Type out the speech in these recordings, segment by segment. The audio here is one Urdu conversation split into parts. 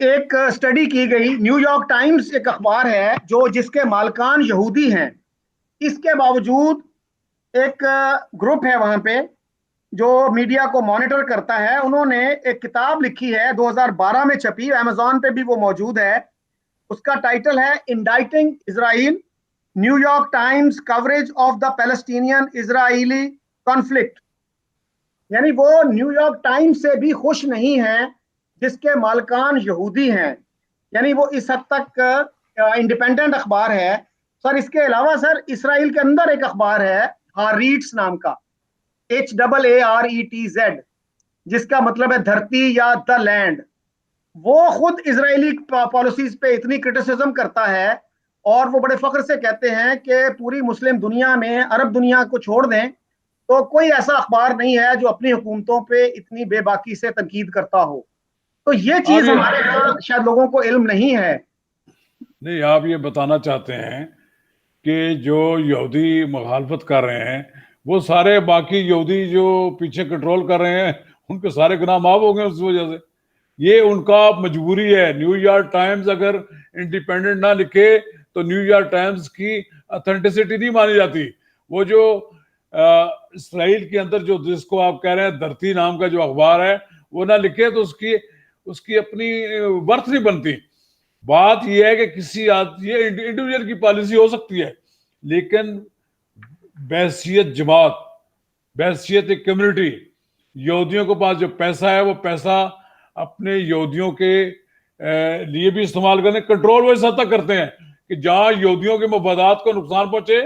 ایک اسٹڈی کی گئی، نیو یارک ٹائمز ایک اخبار ہے جو جس کے مالکان یہودی ہیں، اس کے باوجود ایک گروپ ہے وہاں پہ جو میڈیا کو مانیٹر کرتا ہے، انہوں نے ایک کتاب لکھی ہے 2012 میں چھپی، امیزون پہ بھی وہ موجود ہے. اس کا ٹائٹل ہے indicting Israel, New York Times coverage of the Palestinian Israeli conflict. یعنی وہ نیو یارک ٹائمز سے بھی خوش نہیں ہیں جس کے مالکان یہودی ہیں. یعنی وہ اس حد تک انڈیپینڈنٹ اخبار ہے. سر اس کے علاوہ سر اسرائیل کے اندر ایک اخبار ہے ہاریٹس نام کا، HARETZ، جس کا مطلب ہے دھرتی یا دا لینڈ. وہ خود اسرائیلی پالیسیز پہ اتنی کرٹیسزم کرتا ہے اور وہ بڑے فخر سے کہتے ہیں کہ پوری مسلم دنیا میں، عرب دنیا کو چھوڑ دیں تو کوئی ایسا اخبار نہیں ہے جو اپنی حکومتوں پہ اتنی بے باکی سے تنقید کرتا ہو. تو یہ چیز ہمارے یہاں شاید لوگوں کو علم نہیں ہے. نہیں، آپ یہ بتانا چاہتے ہیں کہ جو یہودی مخالفت کر رہے ہیں وہ سارے باقی یہودی جو پیچھے کنٹرول کر رہے ہیں ان کے سارے گناہ معاف ہو گئے اس وجہ سے. یہ ان کا مجبوری ہے. نیو یارک ٹائمز اگر انڈیپینڈنٹ نہ لکھے تو نیو یارک ٹائمز کی اتھینٹسٹی نہیں مانی جاتی. وہ جو اسرائیل کے اندر جو جس کو آپ کہہ رہے ہیں دھرتی نام کا جو اخبار ہے وہ نہ لکھے تو اس کی اپنی ورتھ نہیں بنتی. بات یہ ہے کہ یہ انڈیویجل کی پالیسی ہو سکتی ہے، لیکن بحیثیت جماعت، بحیثیت ایک کمیونٹی، یہودیوں کے پاس جو پیسہ ہے وہ پیسہ اپنے یہودیوں کے لیے بھی استعمال کرنے، کنٹرول وہ اس حد تک کرتے ہیں کہ جہاں یہودیوں کے مفادات کو نقصان پہنچے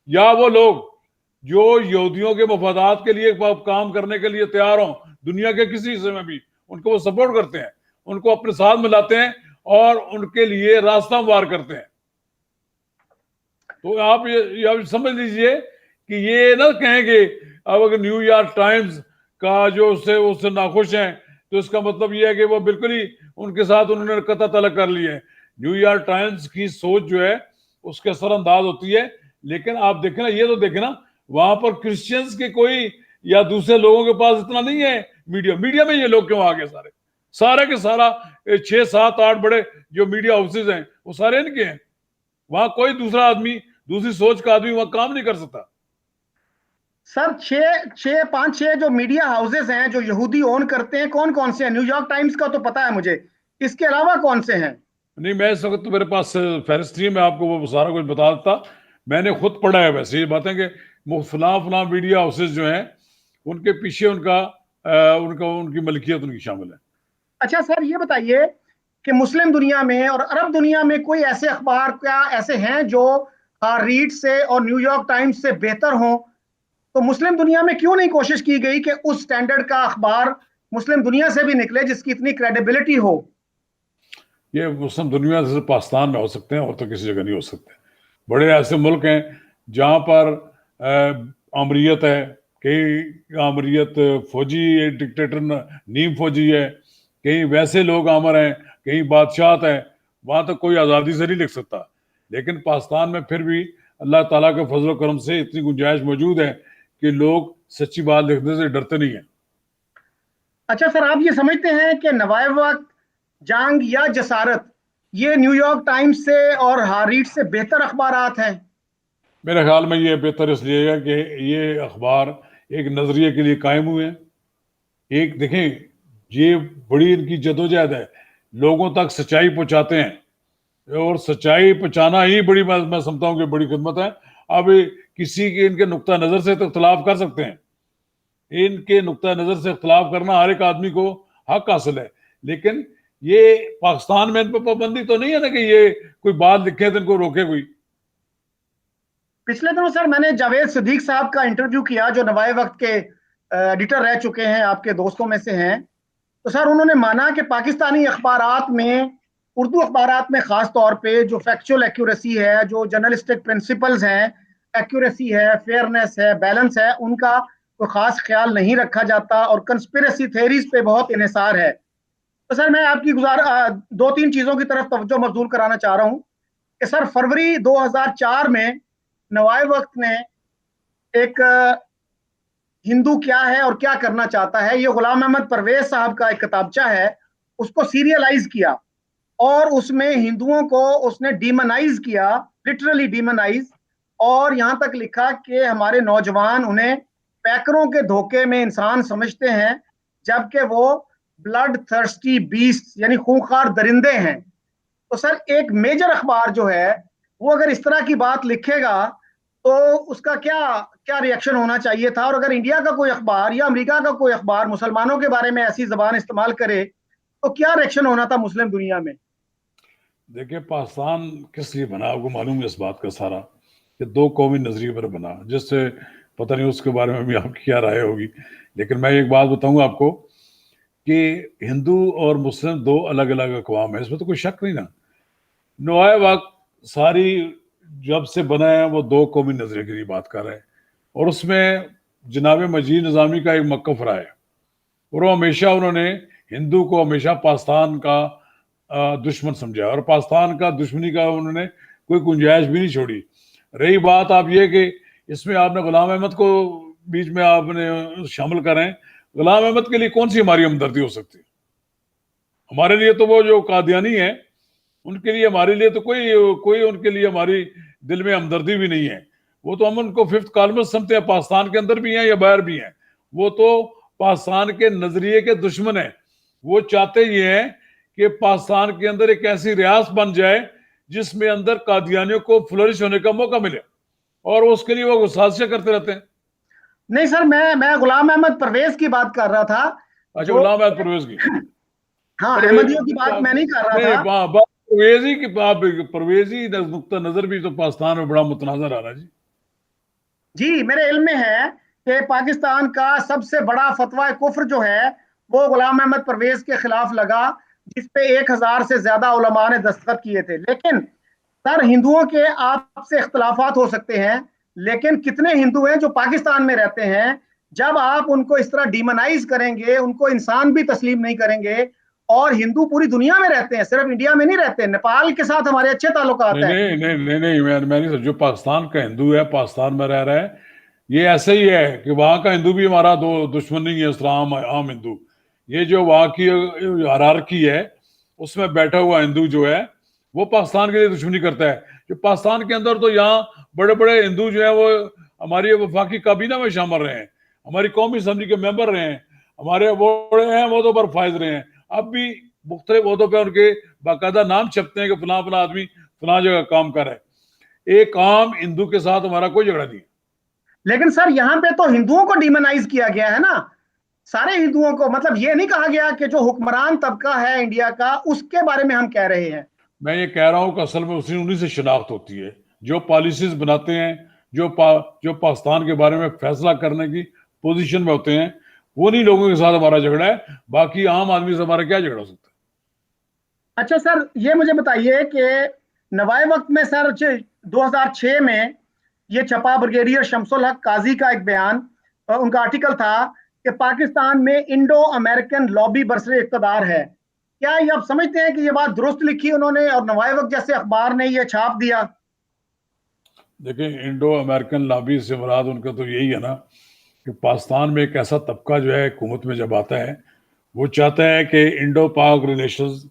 یا وہ لوگ جو یہودیوں کے مفادات کے لیے کام کرنے کے لیے تیار ہوں دنیا کے کسی حصے میں بھی، ان کو وہ سپورٹ کرتے ہیں، ان کو اپنے ساتھ ملاتے ہیں اور ان کے لیے راستہ ہموار کرتے ہیں. تو آپ یہ سمجھ لیجئے کہ یہ نہ کہیں گے اب اگر نیو یارک ٹائمز کا جو اس سے ناخوش ہیں تو اس کا مطلب یہ ہے کہ وہ بالکل ہی ان کے ساتھ انہوں نے قطع طلب کر لی ہے. نیو یارک ٹائمز کی سوچ جو ہے اس کے اثر انداز ہوتی ہے. لیکن آپ دیکھیں نا، یہ تو دیکھیں نا وہاں پر کرسچنز کے کوئی یا دوسرے لوگوں کے پاس اتنا نہیں ہے. میڈیا میں یہ لوگ کیوں آ گئے؟ سارے کے سارا 6 7 8 بڑے جو میڈیا ہاؤسز ہیں وہ سارے ان کے ہیں. وہاں کوئی دوسرا آدمی، دوسری سوچ کا آدمی وہاں کام نہیں کر سکتا. سر 5 6 جو میڈیا ہاؤسز ہیں جو یہودی اون کرتے ہیں، کون کون سے ہیں؟ نیو یارک ٹائمز کا تو پتا ہے مجھے، اس کے علاوہ کون سے ہیں؟ نہیں، میں اس وقت تو میرے پاس فہرست نہیں ہے، میں آپ کو وہ سارا کچھ بتا دیتا. میں نے خود پڑھا ہے ویسے یہ باتیں کہ فلاں میڈیا ہاؤسز جو ہیں ان کے پیچھے ان کی ملکیت ان کی شامل ہے. اچھا سر یہ بتائیے کہ مسلم دنیا میں اور عرب دنیا میں کوئی ایسے اخبار کیا ایسے ہیں جو ریڈ سے اور نیو یارک ٹائمز سے بہتر ہوں؟ تو مسلم دنیا میں کیوں نہیں کوشش کی گئی کہ اس سٹینڈرڈ کا اخبار مسلم دنیا سے بھی نکلے جس کی اتنی کریڈیبلٹی ہو؟ یہ مسلم دنیا سے پاکستان میں ہو سکتے ہیں اور تو کسی جگہ نہیں ہو سکتے. بڑے ایسے ملک ہیں جہاں پر آمریت ہے، کئی آمریت فوجی ڈکٹیٹر نیم فوجی ہے، کہیں ویسے لوگ آمر ہیں، کہیں بادشاہت ہیں، وہاں تو کوئی آزادی سے نہیں لکھ سکتا. لیکن پاکستان میں پھر بھی اللہ تعالیٰ کے فضل و کرم سے اتنی گنجائش موجود ہے کہ لوگ سچی بات لکھنے سے ڈرتے نہیں ہیں. اچھا سر، آپ یہ سمجھتے ہیں کہ نوائے وقت، جنگ یا جسارت یہ نیو یارک ٹائمز سے اور ہاریٹ سے بہتر اخبارات ہیں؟ میرے خیال میں یہ بہتر اس لیے ہے کہ یہ اخبار ایک نظریے کے لیے قائم ہوئے ہیں. ایک دیکھیں، یہ بڑی ان کی جدوجہد ہے، لوگوں تک سچائی پہنچاتے ہیں اور سچائی پہنچانا ہی بڑی، میں سمجھتا ہوں کہ بڑی خدمت ہے. اب کسی کے ان کے نقطہ نظر سے تو اختلاف کر سکتے ہیں، ان کے نقطہ نظر سے اختلاف کرنا ہر ایک آدمی کو حق حاصل ہے، لیکن یہ پاکستان میں ان پہ پابندی تو نہیں ہے نا کہ یہ کوئی بات لکھے تو ان کو روکے کوئی. پچھلے دنوں سر میں نے جاوید صدیق صاحب کا انٹرویو کیا جو نوائے وقت کے ایڈیٹر رہ چکے ہیں، آپ کے دوستوں میں سے ہیں. تو سر انہوں نے مانا کہ پاکستانی اخبارات میں، اردو اخبارات میں خاص طور پہ جو فیکچول ایکوریسی ہے، جو جرنلسٹک پرنسپلز ہیں، ایکوریسی ہے، فیئرنیس ہے، بیلنس ہے، ان کا کوئی خاص خیال نہیں رکھا جاتا اور کنسپیریسی تھیریز پہ بہت انحصار ہے. تو سر میں آپ کی 2 3 چیزوں کی طرف توجہ مبذول کرانا چاہ رہا ہوں کہ سر فروری 2004 میں نوائے وقت نے ایک ہندو کیا ہے اور کیا کرنا چاہتا ہے، یہ غلام احمد پرویز صاحب کا ایک کتابچہ ہے، اس کو سیریلائز کیا اور اس میں ہندوؤں کو اس نے ڈیمنائز کیا، لٹرلی ڈیمنائز، اور یہاں تک لکھا کہ ہمارے نوجوان انہیں پیکروں کے دھوکے میں انسان سمجھتے ہیں، جبکہ وہ بلڈ تھرسٹی بیسٹ یعنی خونخوار درندے ہیں۔ تو سر ایک میجر اخبار جو ہے وہ اگر اس طرح کی بات لکھے گا تو اس کا کیا کیا ریئیکشن ہونا چاہیے تھا؟ اور اگر انڈیا کا کوئی اخبار یا امریکہ کا کوئی اخبار مسلمانوں کے بارے میں ایسی زبان استعمال کرے تو کیا ریئیکشن ہونا تھا مسلم دنیا میں؟ دیکھیں پاکستان کس لیے بنا آپ کو معلوم ہے اس بات کا سارا، کہ دو قومی نظریے پر بنا، جس سے پتہ نہیں اس کے بارے میں بھی آپ کی کیا رائے ہوگی، لیکن میں ایک بات بتاؤں گا آپ کو کہ ہندو اور مسلم دو الگ الگ اقوام ہیں، اس میں تو کوئی شک نہیں نا۔ نوائے وقت ساری جب سے بنا ہے وہ دو قومی نظریے کی بات کر رہے ہیں، اور اس میں جناب مجید نظامی کا ایک موقف رہا ہے، اور وہ ہمیشہ انہوں نے ہندو کو ہمیشہ پاکستان کا دشمن سمجھا، اور پاکستان کا دشمنی کا انہوں نے کوئی گنجائش بھی نہیں چھوڑی۔ رہی بات آپ یہ کہ اس میں آپ نے غلام احمد کو بیچ میں آپ نے شامل کریں، غلام احمد کے لیے کون سی ہماری ہمدردی ہو سکتی ہے؟ ہمارے لیے تو وہ جو قادیانی ہیں ان کے لیے، ہمارے لیے تو کوئی ان کے لیے ہماری دل میں ہمدردی بھی نہیں ہے۔ وہ تو ہم ان کو ففتھ کالمسٹ سمجھتے ہیں، پاکستان کے اندر بھی ہیں یا باہر بھی ہیں، وہ تو پاکستان کے نظریے کے دشمن ہیں۔ وہ چاہتے یہ ہیں کہ پاکستان کے اندر ایک ایسی ریاست بن جائے جس میں اندر قادیانیوں کو فلرش ہونے کا موقع ملے، اور اس کے لیے وہ سازشیں کرتے رہتے ہیں۔ نہیں سر، میں غلام احمد پرویز کی بات کر رہا تھا اچھا، جو غلام احمد پرویز کی ہاں پرویز احمدیوں کی بات میں نہیں کر رہا تھا۔ پرویزی کی پرویزی نقطہ نظر بھی تو پاکستان میں بڑا متنازع رہا جی۔ جی میرے علم میں ہے کہ پاکستان کا سب سے بڑا فتویٰ کفر جو ہے وہ غلام احمد پرویز کے خلاف لگا، جس پہ 1000 سے زیادہ علماء نے دستخط کیے تھے۔ لیکن سر ہندوؤں کے آپ سے اختلافات ہو سکتے ہیں، لیکن کتنے ہندو ہیں جو پاکستان میں رہتے ہیں؟ جب آپ ان کو اس طرح ڈیمنائز کریں گے، ان کو انسان بھی تسلیم نہیں کریں گے، اور ہندو پوری دنیا میں رہتے ہیں، صرف انڈیا میں نہیں رہتے، نیپال کے ساتھ ہمارے اچھے تعلقات نہیں ہیں۔ نہیں نہیں نہیں نہیں، میں نہیں، جو پاکستان کا ہندو ہے، پاکستان میں رہ رہا ہے، یہ ایسے ہی ہے کہ وہاں کا ہندو بھی ہمارا دشمن نہیں ہے، اسلام عام ہندو۔ یہ جو وہاں کی ہرارکی ہے اس میں بیٹھا ہوا ہندو جو ہے وہ پاکستان کے لیے دشمنی کرتا ہے۔ جو پاکستان کے اندر تو یہاں بڑے بڑے ہندو جو ہیں وہ ہماری وفاقی کابینہ میں شامل رہے ہیں، ہماری قومی اسمبلی کے ممبر رہے ہیں، ہمارے بڑے ہیں عہدوں پر فائز رہے ہیں، اب بھی مختلف عہدوں پہ ان کے باقاعدہ نام چھپتے ہیں کہ فلاں فلاں آدمی فلاں جگہ کام کر رہا ہے۔ ایک عام ہندو کے ساتھ ہمارا کوئی جھگڑا نہیں ہے۔ لیکن سر یہاں پہ تو ہندوؤں کو ڈیمنائز کیا گیا ہے نا، سارے ہندوؤں کو، مطلب یہ نہیں کہا گیا کہ جو حکمران طبقہ ہے انڈیا کا اس کے بارے میں ہم کہہ رہے ہیں۔ میں یہ کہہ رہا ہوں کہ اصل میں انہیں سے شناخت ہوتی ہے جو پالیسیز بناتے ہیں، جو پاکستان کے بارے میں فیصلہ کرنے کی پوزیشن میں ہوتے ہیں، وہ نہیں لوگوں کے ساتھ ہمارا جھگڑا ہے، باقی عام آدمی سے ہمارا کیا جھگڑا ہو سکتا ہے؟ اچھا سر یہ مجھے بتائیے کہ نوائے وقت میں سر 2006 میں یہ چھپا بریگیڈیئر شمس الحق قاضی کا ایک بیان، ان کا آرٹیکل تھا کہ پاکستان میں انڈو امریکن لابی برسر اقتدار ہے۔ کیا یہ آپ سمجھتے ہیں کہ یہ بات درست لکھی انہوں نے اور نوائے وقت جیسے اخبار نے یہ چھاپ دیا؟ دیکھیں انڈو امریکن لابی سے مراد ان کا تو یہی ہے نا کہ پاکستان میں ایک ایسا طبقہ جو ہے حکومت میں جب آتا ہے وہ چاہتا ہے کہ انڈو پاک ریلیشنز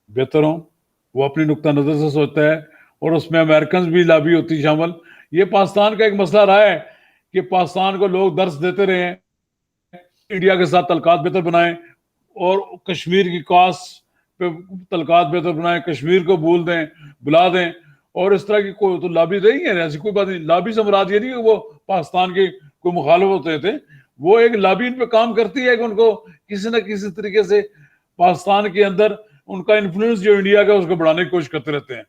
بہتر ہوں، وہ اپنی نقطہ نظر سے سوچتا ہے، اور اس میں امریکنز بھی لابی ہوتی شامل۔ یہ پاکستان کا ایک مسئلہ رہا ہے کہ پاکستان کو لوگ درس دیتے رہے ہیں انڈیا کے ساتھ تعلقات بہتر بنائیں، اور کشمیر کی کاس پہ تعلقات بہتر بنائیں، کشمیر کو بلا دیں، اور اس طرح کی کوئی تو لابی رہی ہے، ایسی کوئی بات نہیں۔ لابی سے مراد یہ نہیں کہ وہ پاکستان کے کوئی مخالف ہوتے تھے، وہ ایک لابی ان پہ کام کرتی ہے کہ ان کو کسی نہ کسی طریقے سے پاکستان کے اندر ان کا انفلوئنس جو انڈیا کا اس کو بڑھانے کی کوشش کرتے رہتے ہیں،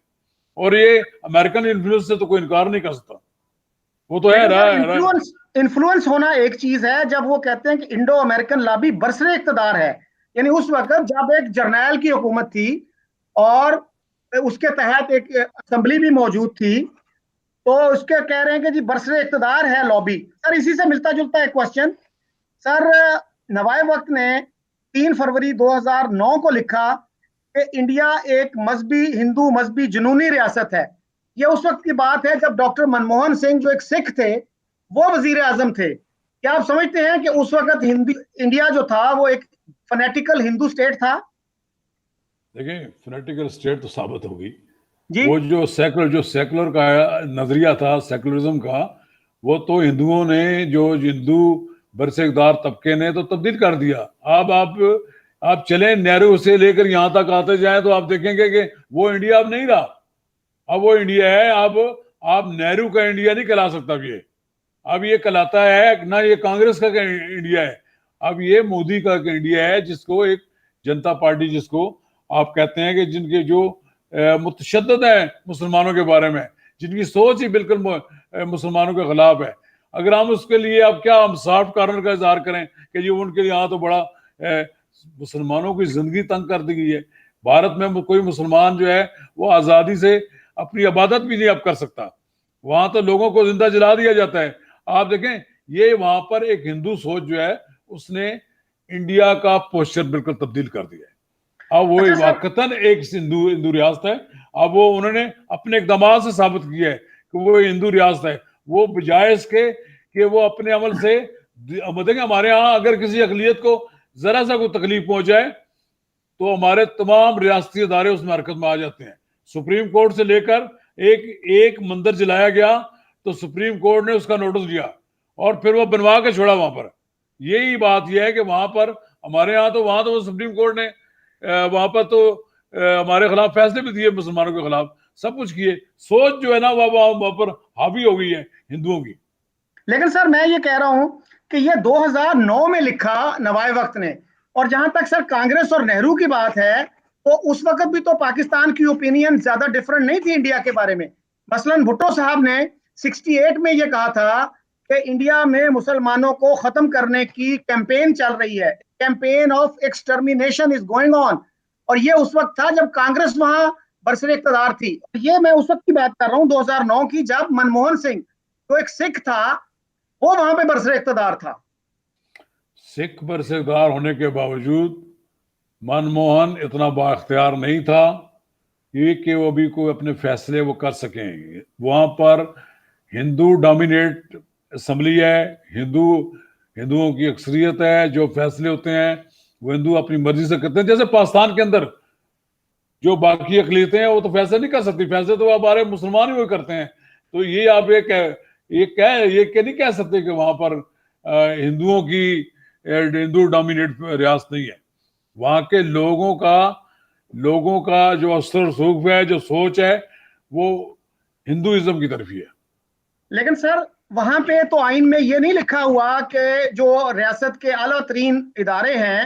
اور یہ امریکن انفلوئنس سے تو کوئی انکار نہیں کر سکتا، وہ تو ہے رہا ہے۔ انفلوئنس ہونا ایک چیز ہے، جب وہ کہتے ہیں کہ انڈو امریکن لابی برسر اقتدار ہے، یعنی اس وقت جب ایک جرنیل کی حکومت تھی اور اس کے تحت ایک اسمبلی بھی موجود تھی، تو اس کے کہہ رہے ہیں کہ جی برسر اقتدار ہے لابی۔ سر اسی سے ملتا جلتا ایک کوشچن، سر نوائے وقت نے 3 فروری 2009 کو لکھا کہ انڈیا ایک ہندو مذہبی جنونی ریاست ہے۔ یہ اس وقت کی بات ہے جب ڈاکٹر منموہن سنگھ جو ایک سکھ تھے وہ وزیر اعظم تھے۔ کیا آپ سمجھتے ہیں کہ اس وقت انڈیا جو تھا وہ ایک فنیٹیکل ہندو اسٹیٹ تھا؟ دیکھیں فنیٹیکل اسٹیٹ تو ثابت ہوگی. جی وہ جو سیکولر کا نظریہ تھا سیکولرزم کا, وہ تو ہندوؤں نے, جو ہندو برس اقتدار طبقے نے تو تبدیل کر دیا. اب آپ چلیں نہرو سے لے کر یہاں تک آتے جائیں تو آپ دیکھیں گے کہ وہ انڈیا اب نہیں رہا. اب وہ انڈیا ہے, اب آپ نہرو کا انڈیا نہیں کہلا سکتا. اب یہ کہلاتا ہے نہ یہ کانگریس کا انڈیا ہے, اب یہ مودی کا انڈیا ہے, جس کو ایک جنتا پارٹی, جس کو آپ کہتے ہیں کہ جن کے جو متشدد ہیں مسلمانوں کے بارے میں, جن کی سوچ ہی بالکل مسلمانوں کے خلاف ہے. اگر ہم اس کے لیے اب کیا ہم سافٹ کارنر کا اظہار کریں کہ جی ان کے لیے یہاں تو بڑا مسلمانوں کی زندگی تنگ کر دی گئی ہے. بھارت میں کوئی مسلمان جو ہے وہ آزادی سے اپنی عبادت بھی نہیں اب کر سکتا. وہاں تو لوگوں کو زندہ جلا دیا جاتا ہے. آپ دیکھیں یہ وہاں پر ایک ہندو سوچ جو ہے اس نے انڈیا کا پوسچر بالکل تبدیل کر دیا ہے. اب وہ اچھا سر واقعتاً ایک ہندو ریاست ہے. اب وہ انہوں نے اپنے اقدامات سے ثابت کیا ہے کہ وہ ہندو ریاست ہے. وہ بجائے اس کے کہ وہ اپنے عمل سے دیکھیں, ہمارے ہاں اگر کسی اقلیت کو ذرا سا کوئی تکلیف پہنچائے تو ہمارے تمام ریاستی ادارے اس میں حرکت میں آ جاتے ہیں. سپریم کورٹ سے لے کر ایک مندر جلایا گیا تو سپریم کورٹ نے اس کا نوٹس لیا اور پھر وہ بنوا کے چھوڑا وہاں پر. یہی بات یہ ہے کہ وہاں پر ہمارے ہاں تو وہاں تو وہ سپریم کورٹ نے وہاں پر تو ہمارے خلاف فیصلے بھی دیے, مسلمانوں کے خلاف سب کچھ کیے. سوچ جو ہے نا وہ وہاں پر حاوی ہو گئی ہے ہندوؤں کی. لیکن سر میں یہ کہہ رہا ہوں کہ یہ 2009 میں لکھا نوائے وقت نے, اور جہاں تک سر کانگریس اور نہرو کی بات ہے تو اس وقت بھی تو پاکستان کی اوپینین زیادہ ڈفرنٹ نہیں تھی انڈیا کے بارے میں. مثلاً بھٹو صاحب نے 68 میں یہ کہا تھا کہ انڈیا میں مسلمانوں کو ختم کرنے کی کیمپین چل رہی ہے, campaign of extermination is going on. اور یہ اس وقت تھا جب کانگریس وہاں برسر اقتدار تھی. یہ میں اس وقت کی بات کر رہا ہوں 2009 کی, جب منموہن سنگھ جو ایک سکھ تھا وہ وہاں پہ برسر اقتدار تھا. سکھ برسر اقتدار ہونے کے باوجود منموہن اتنا با اختیار نہیں تھا کہ وہ بھی کوئی اپنے فیصلے وہ کر سکیں. وہاں پر ہندو ڈومینیٹ اسمبلی ہے, ہندوؤں کی اکثریت ہے, جو فیصلے ہوتے ہیں وہ ہندو اپنی مرضی سے کرتے ہیں. جیسے پاکستان کے اندر جو باقی اقلیتیں ہیں وہ تو فیصلے نہیں کر سکتی, فیصلے تو ہمارے مسلمان ہی وہ کرتے ہیں. تو یہ آپ یہ نہیں کہہ سکتے کہ وہاں پر ہندوؤں کی ہندو ڈومینیٹ ریاست نہیں ہے. وہاں کے لوگوں کا جو اثر رسوخ ہے, جو سوچ ہے, وہ ہندوازم کی طرف ہی ہے. لیکن سر وہاں پہ تو آئین میں یہ نہیں لکھا ہوا کہ جو ریاست کے اعلیٰ ترین ادارے ہیں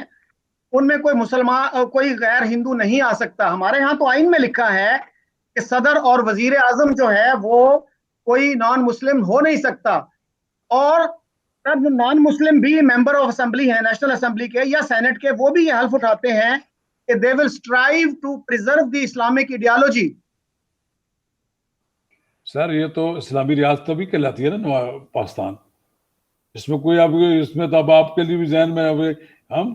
ان میں کوئی مسلمان کوئی غیر ہندو نہیں آ سکتا. ہمارے ہاں تو آئین میں لکھا ہے کہ صدر اور وزیر اعظم جو ہے وہ کوئی نان مسلم ہو نہیں سکتا. اور نان مسلم بھی ممبر آف اسمبلی ہیں, نیشنل اسمبلی کے یا سینٹ کے, وہ بھی یہ حلف اٹھاتے ہیں کہ they will strive to preserve the Islamic ideology. سر یہ تو اسلامی ریاست بھی کہلاتی ہے نا پاکستان. اس میں کوئی اس میں تو اب آپ کے لیے بھی ذہن میں ہم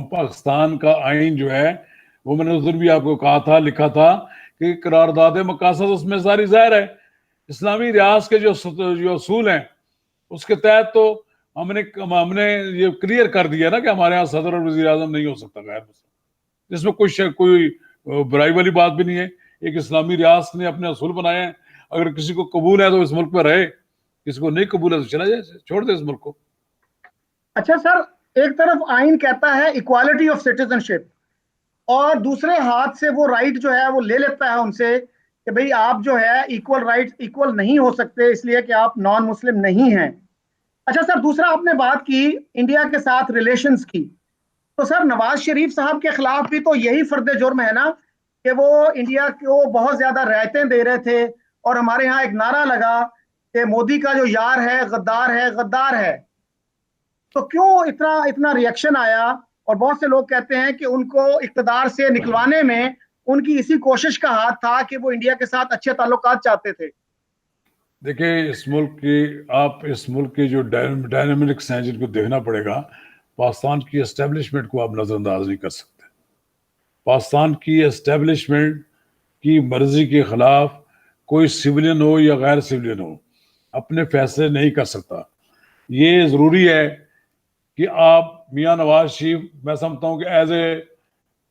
پاکستان کا آئین جو ہے وہ میں نے اس دن بھی آپ کو کہا تھا, لکھا تھا کہ قرارداد مقاصد اس میں ساری ظاہر ہے. اسلامی ریاست کے جو اصول ہیں اس کے تحت تو ہم نے یہ کلیئر کر دیا نا کہ ہمارے یہاں صدر اور وزیر اعظم نہیں ہو سکتا غیر مسلم. اس میں کوئی برائی والی بات بھی نہیں ہے. ایک اسلامی ریاست نے اپنے اصول بنائے ہیں, اگر کسی کو قبول ہے تو اس ملک میں رہے, کسی کو نہیں قبول ہے تو چلا جائے, چھوڑ دے اس ملک کو. اچھا سر, ایک طرف آئین کہتا ہے اکوالٹی آف سٹیزن شپ, اور دوسرے ہاتھ سے وہ رائٹ جو ہے وہ لے لیتا ہے ان سے کہ بھئی آپ جو ہے ایکول رائٹ ایکول نہیں ہو سکتے اس لیے کہ آپ نان مسلم نہیں ہیں. اچھا سر, دوسرا آپ نے بات کی انڈیا کے ساتھ ریلیشنز کی, تو سر نواز شریف صاحب کے خلاف بھی تو یہی فرد جرم ہے نا کہ وہ انڈیا کو بہت زیادہ رعایتیں دے رہے تھے, اور ہمارے ہاں ایک نعرہ لگا کہ مودی کا جو یار ہے غدار ہے غدار ہے. تو کیوں اتنا ریئیکشن آیا؟ اور بہت سے لوگ کہتے ہیں کہ ان کو اقتدار سے نکلوانے میں ان کی اسی کوشش کا ہاتھ تھا کہ وہ انڈیا کے ساتھ اچھے تعلقات چاہتے تھے. دیکھیں اس ملک کی جو ڈائنامکس ہیں جن کو دیکھنا پڑے گا. پاکستان کی اسٹیبلشمنٹ کو آپ نظر انداز نہیں کر سکتے. پاکستان کی اسٹیبلشمنٹ کی مرضی کے خلاف کوئی سویلین ہو یا غیر سویلین ہو اپنے فیصلے نہیں کر سکتا. یہ ضروری ہے کہ آپ میاں نواز شریف, میں سمجھتا ہوں کہ ایز اے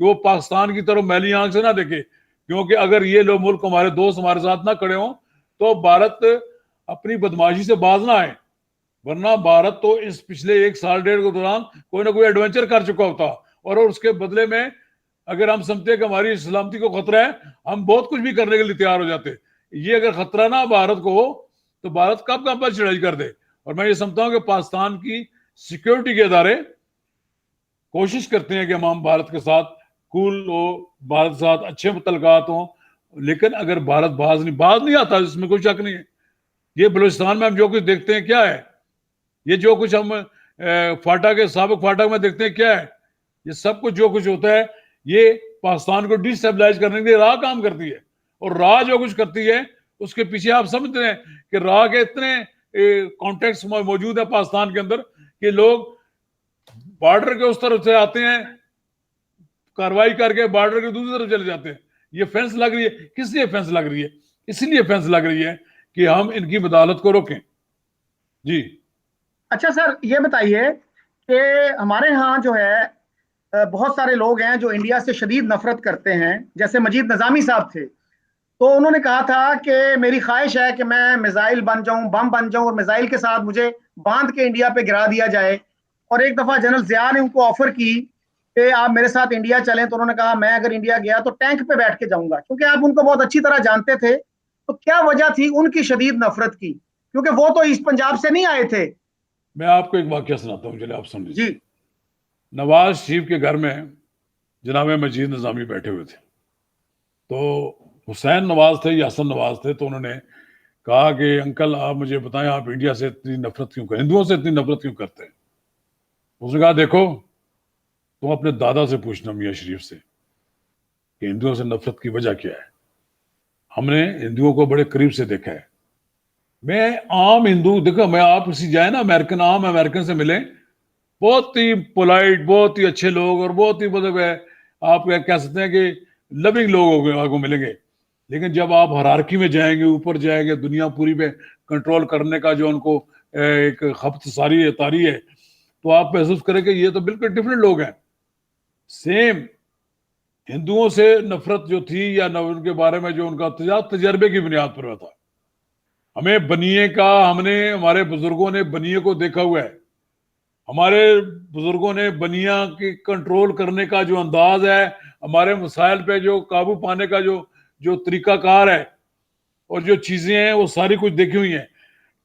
کہ وہ پاکستان کی طرف میلی آنکھ سے نہ دیکھے, کیونکہ اگر یہ لوگ ملک ہمارے دوست ہمارے ساتھ نہ کھڑے ہوں تو بھارت اپنی بدماشی سے باز نہ آئے, ورنہ بھارت تو اس پچھلے 1 سال 1.5 کے دوران کوئی نہ کوئی ایڈونچر کر چکا ہوتا, اور اس کے بدلے میں اگر ہم سمجھتے ہیں کہ ہماری سلامتی کو خطرہ ہے, ہم بہت کچھ بھی کرنے کے لیے تیار ہو جاتے. یہ اگر خطرہ نہ بھارت کو ہو تو بھارت کب کہاں پر چڑھائی کر دے. اور میں یہ سمجھتا ہوں کہ پاکستان کی سیکیورٹی کے ادارے کوشش کرتے ہیں کہ ہم بھارت کے ساتھ کول ہو, بھارت کے ساتھ اچھے تعلقات ہوں, لیکن اگر بھارت باز نہیں آتا, اس میں کوئی شک نہیں ہے. یہ بلوچستان میں ہم جو کچھ دیکھتے ہیں کیا ہے, یہ جو کچھ ہم فاٹا کے سابق فاٹا میں دیکھتے ہیں کیا ہے, یہ سب کچھ جو کچھ ہوتا ہے یہ پاکستان کو ڈیسٹیبلائز کرنے کے لیے راہ کام کرتی ہے. اور راہ جو کچھ کرتی ہے اس کے پیچھے آپ سمجھتے ہیں کہ راہ کے اتنے کانٹیکٹس موجود ہیں پاکستان کے اندر کہ لوگ بارڈر کے اس طرف سے آتے ہیں, کاروائی کر کے بارڈر کے دوسری طرف چلے جاتے ہیں. یہ فینس لگ رہی ہے, کس لیے فینس لگ رہی ہے؟ اس لیے فینس لگ رہی ہے کہ ہم ان کی بدالت کو روکیں. جی اچھا سر, یہ بتائیے کہ ہمارے ہاں جو ہے بہت سارے لوگ ہیں جو انڈیا سے شدید نفرت کرتے ہیں, جیسے مجید نظامی صاحب تھے, تو انہوں نے کہا تھا کہ میری خواہش ہے کہ میں میزائل بن جاؤں, بم بن جاؤں, اور میزائل کے ساتھ مجھے باندھ کے انڈیا پہ گرا دیا جائے. اور ایک دفعہ جنرل ضیاء نے ان کو آفر کی کہ آپ میرے ساتھ انڈیا چلیں, تو انہوں نے کہا میں اگر انڈیا گیا تو ٹینک پہ بیٹھ کے جاؤں گا, کیونکہ آپ ان کو بہت اچھی طرح جانتے تھے. تو کیا وجہ تھی ان کی شدید نفرت کی, کیونکہ وہ تو ایسٹ پنجاب سے نہیں آئے تھے. میں آپ کو ایک واقعہ سناتا ہوں, چلے آپ سن لیجیے. جی نواز شریف کے گھر میں جناب مجید نظامی بیٹھے ہوئے تھے, تو حسین نواز تھے یا حسن نواز تھے, تو انہوں نے کہا کہ انکل آپ مجھے بتائیں آپ انڈیا سے اتنی نفرت کیوں کرتے, ہندوؤں سے اتنی نفرت کیوں کرتے ہیں؟ اس نے کہا دیکھو تم اپنے دادا سے پوچھنا میاں شریف سے کہ ہندوؤں سے نفرت کی وجہ کیا ہے. ہم نے ہندوؤں کو بڑے قریب سے دیکھا ہے. میں عام ہندو, دیکھو میں آپ کسی جائیں نا امریکن, عام امریکن سے ملیں, بہت ہی پولائٹ, بہت ہی اچھے لوگ, اور بہت ہی مطلب ہے آپ کہہ سکتے ہیں کہ لوننگ لوگ آپ کو ملیں گے. لیکن جب آپ ہرارکی میں جائیں گے, اوپر جائیں گے, دنیا پوری پہ کنٹرول کرنے کا جو ان کو ایک خپت ساری ہے تاری ہے, تو آپ محسوس کریں کہ یہ تو بالکل ڈفرینٹ لوگ ہیں. سیم ہندوؤں سے نفرت جو تھی یا ان کے بارے میں جو ان کا تجربے کی بنیاد پر تھا. ہمیں بنیے کا, ہم نے ہمارے بزرگوں نے بنیے کو دیکھا ہوا ہے. ہمارے بزرگوں نے بنیا کی کنٹرول کرنے کا جو انداز ہے, ہمارے مسائل پہ جو قابو پانے کا جو طریقہ کار ہے, اور جو چیزیں ہیں وہ ساری کچھ دیکھی ہوئی ہیں.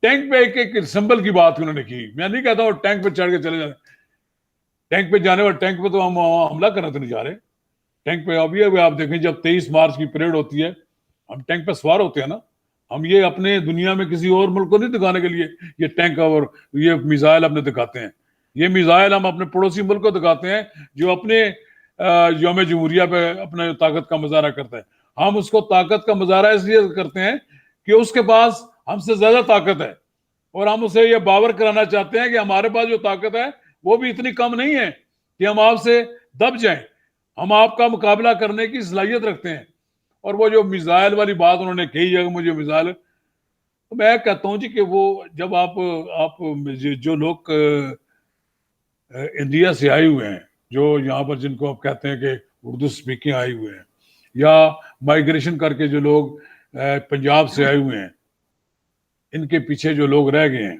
ٹینک پہ ایک سمبل کی بات انہوں نے کی. میں نہیں کہتا ہوں ٹینک پہ چڑھ کے چلے جاتے, ٹینک پہ جانے والے ٹینک پہ تو ہم حملہ کرنا تو نہیں جا رہے. ٹینک پہ ابھی آپ دیکھیں جب 23 مارچ کی پریڈ ہوتی ہے, ہم ٹینک پہ سوار ہوتے ہیں نا. ہم یہ اپنے دنیا میں کسی اور ملک کو نہیں دکھانے کے لیے یہ ٹینک اور یہ میزائل اپنے دکھاتے ہیں. یہ میزائل ہم اپنے پڑوسی ملک کو دکھاتے ہیں جو اپنے یوم جمہوریہ پہ اپنے طاقت کا مظاہرہ کرتا ہے. ہم اس کو طاقت کا مظاہرہ اس لیے کرتے ہیں کہ اس کے پاس ہم سے زیادہ طاقت ہے, اور ہم اسے یہ باور کرانا چاہتے ہیں کہ ہمارے پاس جو طاقت ہے وہ بھی اتنی کم نہیں ہے کہ ہم آپ سے دب جائیں. ہم آپ کا مقابلہ کرنے کی صلاحیت رکھتے ہیں. اور وہ جو میزائل والی بات انہوں نے کہی ہے, مجھے میزائل, میں کہتا ہوں جی کہ وہ جب آپ جو لوگ انڈیا سے آئے ہوئے ہیں, جو یہاں پر جن کو آپ کہتے ہیں کہ اردو سپیکنگ آئے ہوئے ہیں, یا مائیگریشن کر کے جو لوگ پنجاب سے آئے ہوئے ہیں, ان کے پیچھے جو لوگ رہ گئے ہیں,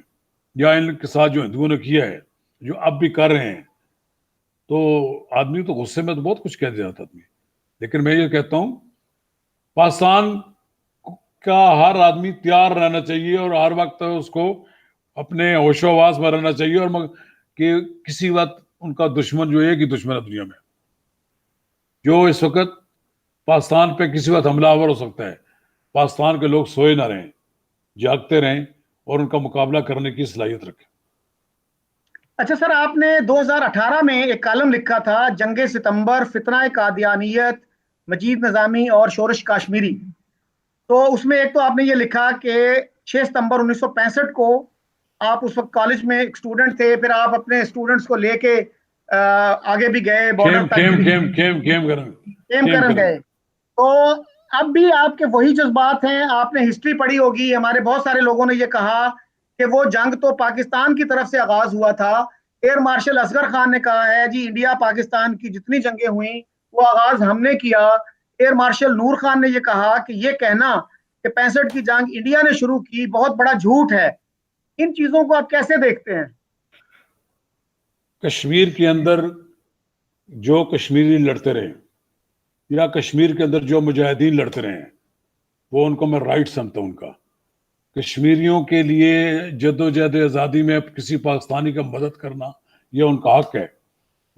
یا ان کے ساتھ جو ہندوؤں نے کیا ہے, جو اب بھی کر رہے ہیں, تو آدمی تو غصے میں تو بہت کچھ کہہ دیتا آدمی. لیکن میں یہ کہتا ہوں پاکستان کا ہر آدمی تیار رہنا چاہیے, اور ہر وقت اس کو اپنے ہوش و حواس میں رہنا چاہیے, اور کہ کسی وقت ان کا دشمن جو ایک ہی دشمن ہے دنیا میں, جو اس وقت پاکستان پہ کسی وقت حملہ آور ہو سکتا ہے. پاکستان کے لوگ سوئے نہ رہیں, جاگتے رہیں, اور ان کا مقابلہ کرنے کی صلاحیت رکھیں. اچھا سر, آپ نے 2018 میں ایک کالم لکھا تھا, جنگ ستمبر, فتنہ قادیانیت, مجید نظامی اور شورش کاشمیری. تو اس میں ایک تو آپ نے یہ لکھا کہ 6 ستمبر 1965 کو آپ اس وقت کالج میں ایک اسٹوڈنٹ تھے, پھر آپ اپنے اسٹوڈنٹس کو لے کے آگے بھی گئے, بارڈر تک کیم کرن گئے. تو اب بھی آپ کے وہی جذبات ہیں. آپ نے ہسٹری پڑھی ہوگی, ہمارے بہت سارے لوگوں نے یہ کہا کہ وہ جنگ تو پاکستان کی طرف سے آغاز ہوا تھا. ایئر مارشل اصغر خان نے کہا ہے جی انڈیا پاکستان کی جتنی جنگیں ہوئیں وہ آغاز ہم نے کیا. ایئر مارشل نور خان نے یہ کہا کہ یہ کہنا کہ 65 کی جنگ انڈیا نے شروع کی بہت بڑا جھوٹ ہے. ان چیزوں کو آپ کیسے دیکھتے ہیں؟ کشمیر کے اندر جو کشمیری لڑتے رہے یا کشمیر کے اندر جو مجاہدین لڑتے رہے ہیں وہ ان کو میں رائٹ سمجھتا ہوں. ان کا کشمیریوں کے لیے جد و جہد آزادی میں کسی پاکستانی کا مدد کرنا یہ ان کا حق ہے.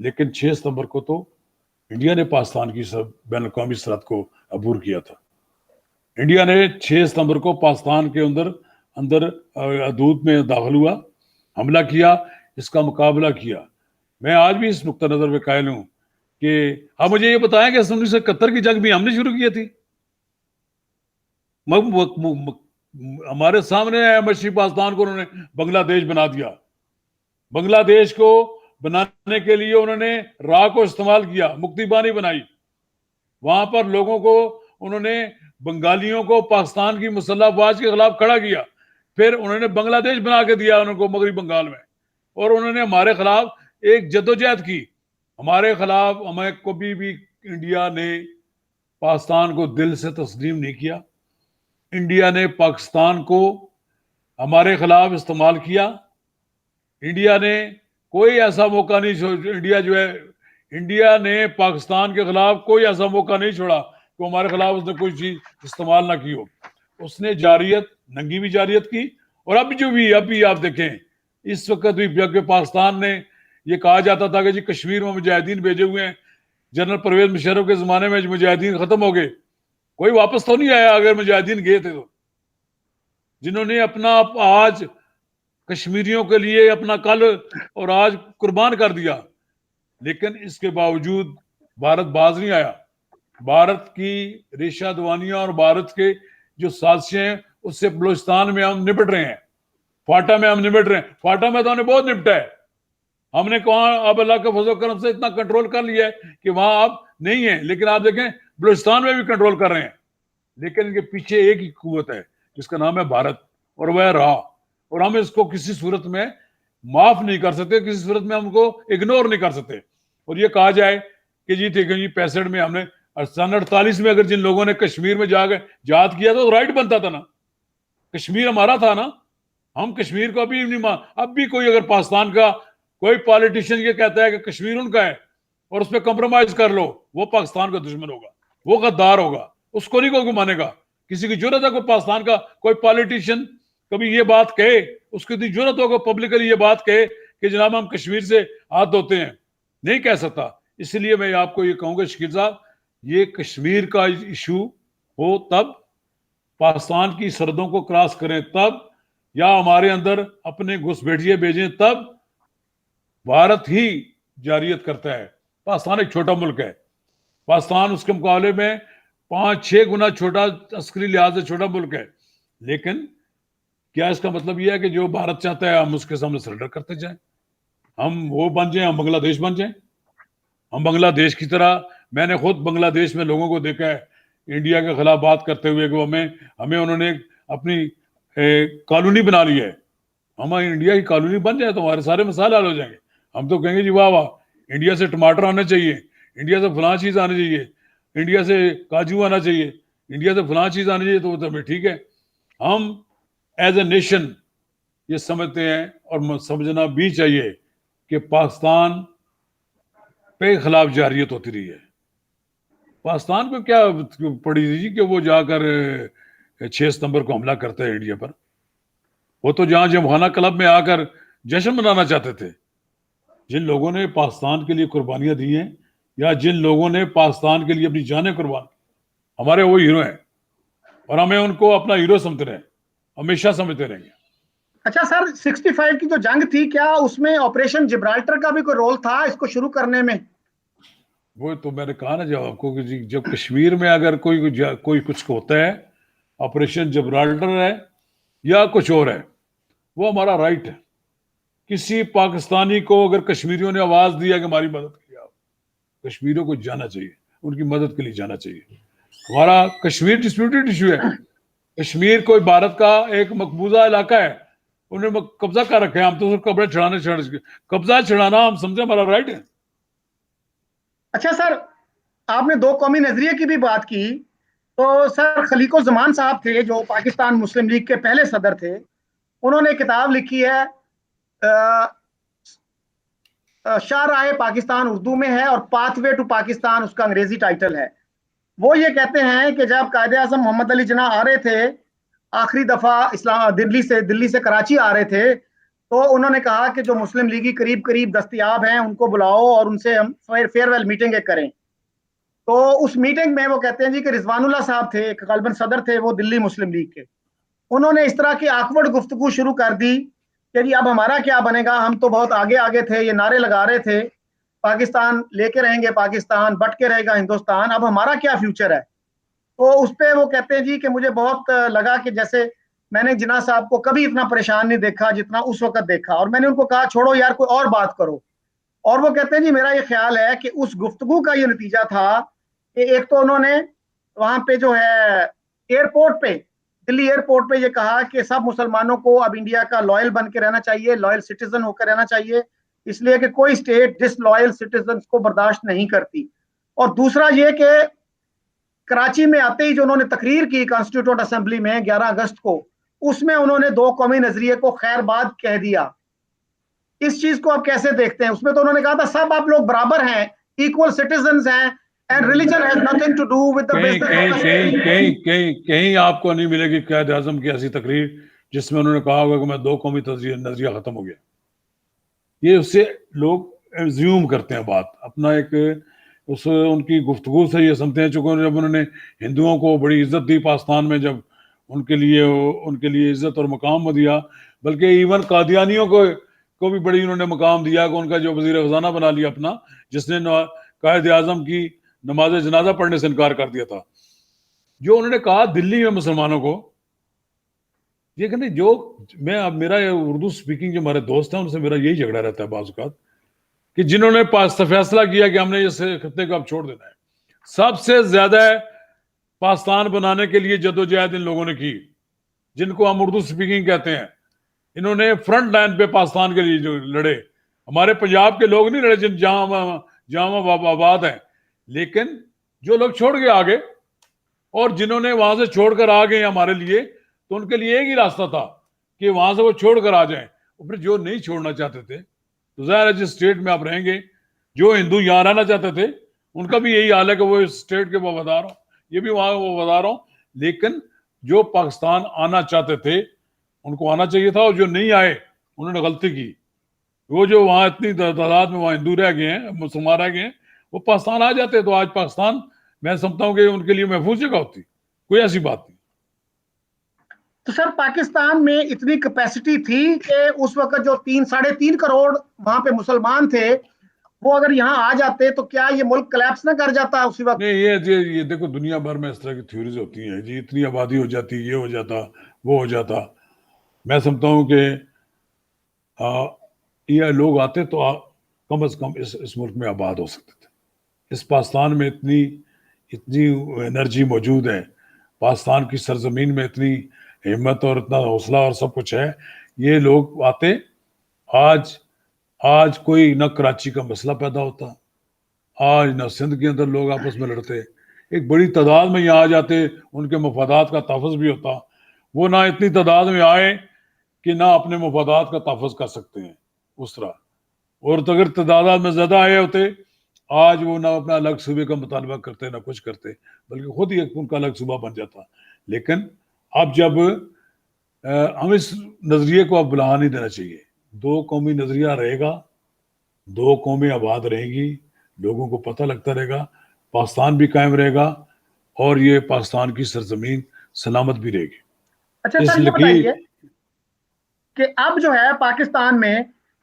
لیکن 6 ستمبر کو تو انڈیا نے پاکستان کی بین الاقوامی سرحد کو عبور کیا تھا. انڈیا نے 6 ستمبر کو پاکستان کے اندر حدود میں داخل ہوا, حملہ کیا, اس کا مقابلہ کیا. میں آج بھی اس نقطہ نظر پہ قائل ہوں کہ آپ مجھے یہ بتائیں کہ 1971 کی جنگ بھی ہم نے شروع کی تھی. ہمارے سامنے ہے مشرقی پاکستان کو انہوں نے بنگلہ دیش بنا دیا. بنگلہ دیش کو بنانے کے لیے انہوں نے راہ کو استعمال کیا, مکتی بانی بنائی. وہاں پر لوگوں کو انہوں نے بنگالیوں کو پاکستان کی مسلح افواج کے خلاف کھڑا کیا. پھر انہوں نے بنگلہ دیش بنا کے دیا انہوں کو مغربی بنگال میں, اور انہوں نے ہمارے خلاف ایک جدوجہد کی. ہمارے خلاف ہمیں کبھی بھی انڈیا نے پاکستان کو دل سے تسلیم نہیں کیا. انڈیا نے پاکستان کو ہمارے خلاف استعمال کیا. انڈیا نے کوئی ایسا موقع نہیں انڈیا نے پاکستان کے خلاف کوئی ایسا موقع نہیں چھوڑا کہ ہمارے خلاف اس نے کوئی چیز استعمال نہ کی ہو. اس نے جارحیت, ننگی بھی جارحیت کی. اور اب بھی آپ دیکھیں اس وقت بھی جب کہ پاکستان نے یہ کہا جاتا تھا کہ جی کشمیر میں مجاہدین بھیجے ہوئے ہیں, جنرل پرویز مشرف کے زمانے میں مجاہدین ختم ہو گئے, کوئی واپس تو نہیں آیا. اگر مجاہدین گئے تھے تو جنہوں نے اپنا آج کشمیریوں کے لیے اپنا کل اور آج قربان کر دیا, لیکن اس کے باوجود بھارت باز نہیں آیا. بھارت کی ریشہ دوانیاں اور بھارت کے جو سازشیں ہیں اس سے بلوچستان میں ہم نپٹ رہے ہیں, فاٹا میں ہم نپٹ رہے ہیں. فاٹا میں تو ہم نے بہت نپٹا ہے. ہم نے کہاں اب اللہ کے فضل و کرم سے اتنا کنٹرول کر لیا ہے کہ وہاں اب نہیں ہے. لیکن آپ دیکھیں بلوچستان میں بھی کنٹرول کر رہے ہیں. لیکن ان کے پیچھے ایک ہی قوت ہے جس کا نام ہے بھارت, اور وہ ہے راہ. اور ہم اس کو کسی صورت میں معاف نہیں کر سکتے, کسی صورت میں ہم کو اگنور نہیں کر سکتے. اور یہ کہا جائے کہ جی ٹھیک ہے جی 65 میں ہم نے 48 میں اگر جن لوگوں نے کشمیر میں جا کے جہاد کیا تو رائٹ بنتا تھا نا, کشمیر ہمارا تھا نا. ہم کشمیر کو ابھی نہیں اب بھی کوئی اگر پاکستان کا کوئی پالیٹیشین یہ کہتا ہے کہ کشمیر ان کا ہے اور اس پہ کمپرومائز کر لو, وہ پاکستان کا دشمن ہوگا, وہ غدار ہوگا, اس کو نہیں کوئی مانے گا. کسی کی جرت ہے کوئی پاکستان کا کوئی پالیٹیشین کبھی یہ بات کہے, اس کی جرت ہوگا پبلکلی یہ بات کہے کہ جناب ہم کشمیر سے ہاتھ دھوتے ہیں؟ نہیں کہہ سکتا. اس لیے میں آپ کو یہ کہوں گا شکیل صاحب, یہ کشمیر کا ایشو ہو تب, پاکستان کی سرحدوں کو کراس کریں تب, یا ہمارے اندر اپنے گھس بیٹھیے بھیجیں تب. بھارت ہی جارحیت کرتا ہے. پاکستان ایک چھوٹا ملک ہے. پاکستان اس کے مقابلے میں 5-6 گنا چھوٹا, عسکری لحاظ سے چھوٹا ملک ہے. لیکن کیا اس کا مطلب یہ ہے کہ جو بھارت چاہتا ہے ہم اس کے سامنے سرنڈر کرتے جائیں, ہم وہ بن جائیں, ہم بنگلہ دیش بن جائیں؟ ہم بنگلہ دیش کی طرح, میں نے خود بنگلہ دیش میں لوگوں کو دیکھا ہے انڈیا کے خلاف بات کرتے ہوئے کہ ہمیں انہوں نے اپنی کالونی بنا لی ہے. ہم انڈیا کی کالونی بن جائے تو ہمارے سارے مسائل حل ہو جائیں گے. ہم تو کہیں گے جی واہ واہ, انڈیا سے ٹماٹر آنا چاہیے, انڈیا سے فلاں چیز آنی چاہیے, انڈیا سے کاجو آنا چاہیے, انڈیا سے فلاں چیز آنی چاہیے, تو ہمیں ٹھیک ہے. ہم ایز اے نیشن یہ سمجھتے ہیں, اور سمجھنا بھی چاہیے کہ پاکستان پہ خلاف جارحیت ہوتی رہی ہے. پاکستان کو کیا پڑی تھی کہ وہ جا کر 6 ستمبر کو حملہ کرتا ہے انڈیا پر؟ وہ تو جہاں جمخانہ کلب میں آ کر جشن منانا چاہتے تھے. جن لوگوں نے پاکستان کے لیے قربانیاں دی ہیں, یا جن لوگوں نے پاکستان کے لیے اپنی جانیں قربان, ہمارے وہ ہیرو ہیں, اور ہمیں ان کو اپنا ہیرو سمجھتے رہے, ہمیشہ سمجھتے رہیں گے. اچھا سر, 65 کی جو جنگ تھی, کیا اس میں آپریشن جبرالٹر کا بھی کوئی رول تھا اس کو شروع کرنے میں؟ وہ تو میں نے کہا نا جب آپ کو کہ جب کشمیر میں اگر کوئی کچھ ہوتا ہے, آپریشن جبرالٹر ہے یا کچھ اور ہے, وہ ہمارا رائٹ ہے. کسی پاکستانی کو اگر کشمیریوں نے آواز دیا کہ ہماری مدد کے لیے آؤ, کشمیریوں کو جانا چاہیے, ان کی مدد کے لیے جانا چاہیے. ہمارا کشمیر ڈسپیوٹڈ ایشو ہے. کشمیر کوئی بھارت کا ایک مقبوضہ علاقہ ہے, انہوں نے قبضہ کر رکھا ہے. ہم تو قبضہ چھڑانا ہم سمجھیں ہمارا رائٹ ہے. اچھا سر, آپ نے دو قومی نظریے کی بھی بات کی، تو سر خلیق الزمان صاحب تھے جو پاکستان مسلم لیگ کے پہلے صدر تھے، انہوں نے کتاب لکھی ہے شاہ راہ پاکستان، اردو میں ہے، اور پاتھ وے ٹو پاکستان اس کا انگریزی ٹائٹل ہے۔ وہ یہ کہتے ہیں کہ جب قائد اعظم محمد علی جناح آ رہے تھے آخری دفعہ دلی سے کراچی آ رہے تھے، تو انہوں نے کہا کہ جو مسلم لیگی قریب قریب دستیاب ہیں ان کو بلاؤ اور ان سے ہم فیئر ویل میٹنگ کریں۔ تو اس میٹنگ میں وہ کہتے ہیں جی کہ رضوان اللہ صاحب تھے، غالباً صدر تھے وہ دلی مسلم لیگ کے، انہوں نے اس طرح کی آکورڈ گفتگو شروع کر دی کہ جی اب ہمارا کیا بنے گا، ہم تو بہت آگے آگے تھے، یہ نعرے لگا رہے تھے پاکستان لے کے رہیں گے، پاکستان بٹ کے رہے گا ہندوستان، اب ہمارا کیا فیوچر ہے۔ تو اس پہ وہ کہتے ہیں جی کہ مجھے بہت لگا کہ جیسے میں نے جناح صاحب کو کبھی اتنا پریشان نہیں دیکھا جتنا اس وقت دیکھا، اور میں نے ان کو کہا چھوڑو یار کوئی اور بات کرو۔ اور وہ کہتے ہیں جی میرا یہ خیال ہے کہ اس گفتگو کا یہ نتیجہ تھا کہ ایک تو انہوں نے وہاں پہ جو ہے ایئرپورٹ پہ، دلی ایئرپورٹ پہ یہ کہا کہ سب مسلمانوں کو اب انڈیا کا لائل بن کے رہنا چاہیے، لائل سٹیزن ہو کر رہنا چاہیے، اس لیے کہ کوئی اسٹیٹ ڈس لائل سٹیزنز کو برداشت نہیں کرتی۔ اور دوسرا یہ کہ کراچی میں آتے ہی جو انہوں نے تقریر کی کانسٹیٹیوٹ اسمبلی میں 11 اگست کو، اس میں انہوں نے دو قومی نظریے کو خیر باد کہہ دیا۔ اس چیز کو آپ کیسے دیکھتے ہیں؟ اس میں تو انہوں نے کہا تھا سب آپ لوگ برابر ہیں، ایکول سٹیزنز ہیں، and religion has nothing to do with the business. کہیں آپ کو نہیں ملے گی قائد اعظم کی ایسی تقریر جس میں انہوں نے کہا ہوگا کہ میں دو قومی نظریہ ختم ہو گیا۔ یہ اس سے لوگ ایزیوم کرتے ہیں بات اپنا ایک ان کی گفتگو سے یہ سمجھتے ہیں، چونکہ جب انہوں نے ہندوؤں کو بڑی عزت دی پاکستان میں، جب ان کے لیے عزت اور مقام دیا، بلکہ ایون قادیانیوں کو بھی بڑی انہوں نے مقام دیا کہ ان کا جو وزیر خزانہ بنا لیا اپنا، جس نے قائد اعظم کی نماز جنازہ پڑھنے سے انکار کر دیا تھا۔ جو انہوں نے کہا دلی میں مسلمانوں کو، یہ کہ جو میرا اردو سپیکنگ جو ہمارے دوست ہیں ان سے میرا یہی جھگڑا رہتا ہے بعض اوقات، کہ جنہوں نے فیصلہ کیا کہ ہم نے اس خطے کو اب چھوڑ دینا ہے، سب سے زیادہ پاکستان بنانے کے لیے جدوجہد ان لوگوں نے کی، جن کو ہم اردو سپیکنگ کہتے ہیں۔ انہوں نے فرنٹ لائن پہ پاکستان کے لیے جو لڑے، ہمارے پنجاب کے لوگ نہیں لڑے جن جہاں آباد ہیں، لیکن جو لوگ چھوڑ گئے آگے، اور جنہوں نے وہاں سے چھوڑ کر آ گئے ہمارے لیے، تو ان کے لیے ایک ہی راستہ تھا کہ وہاں سے وہ چھوڑ کر آ جائیں۔ اور پھر جو نہیں چھوڑنا چاہتے تھے تو ظاہر ہے جس اسٹیٹ میں آپ رہیں گے، جو ہندو یہاں رہنا چاہتے تھے ان کا بھی یہی حال ہے کہ وہ اس اسٹیٹ کے وفادار ہوں، یہ بھی وہاں وفادار ہوں، لیکن جو پاکستان آنا چاہتے تھے ان کو آنا چاہیے تھا، اور جو نہیں آئے انہوں نے غلطی کی۔ وہ جو وہاں اتنی تعداد میں وہاں ہندو رہ گئے ہیں، مسلمان رہ گئے ہیں، وہ پاکستان آ جاتے تو آج پاکستان میں سمجھتا ہوں کہ ان کے لیے محفوظ جگہ ہوتی، کوئی ایسی بات نہیں۔ تو سر پاکستان میں اتنی کیپیسٹی تھی کہ اس وقت جو 3.5 کروڑ وہاں پہ مسلمان تھے، وہ اگر یہاں آ جاتے تو کیا یہ ملک کلیپس نہ کر جاتا اسی وقت؟ نہیں، یہ دیکھو دنیا بھر میں اس طرح کی تھیوریز ہوتی ہیں جی، اتنی آبادی ہو جاتی، یہ ہو جاتا، وہ ہو جاتا۔ میں سمجھتا ہوں کہ یہ لوگ آتے تو کم از کم اس ملک میں آباد ہو سکتے تھے۔ اس پاکستان میں اتنی انرجی موجود ہے، پاکستان کی سرزمین میں اتنی ہمت اور اتنا حوصلہ اور سب کچھ ہے، یہ لوگ آتے، آج کوئی نہ کراچی کا مسئلہ پیدا ہوتا، آج نہ سندھ کے اندر لوگ آپس میں لڑتے، ایک بڑی تعداد میں یہاں آ جاتے، ان کے مفادات کا تحفظ بھی ہوتا۔ وہ نہ اتنی تعداد میں آئے کہ نہ اپنے مفادات کا تحفظ کر سکتے ہیں اس طرح، اور اگر تعداد میں زیادہ آئے ہوتے، آج وہ نہ اپنا الگ صوبے کا مطالبہ کرتے نہ کچھ کرتے، بلکہ خود ہی ان کا الگ صوبہ بن جاتا۔ لیکن اب جب ہم اس نظریے کو اب بلا نہیں دینا چاہیے، دو قومی نظریہ رہے گا، دو قومیں آباد رہیں گی، لوگوں کو پتہ لگتا رہے گا، پاکستان بھی قائم رہے گا، اور یہ پاکستان کی سرزمین سلامت بھی رہے گی۔ اچھا سر یہ بتائیے کہ اب جو ہے پاکستان میں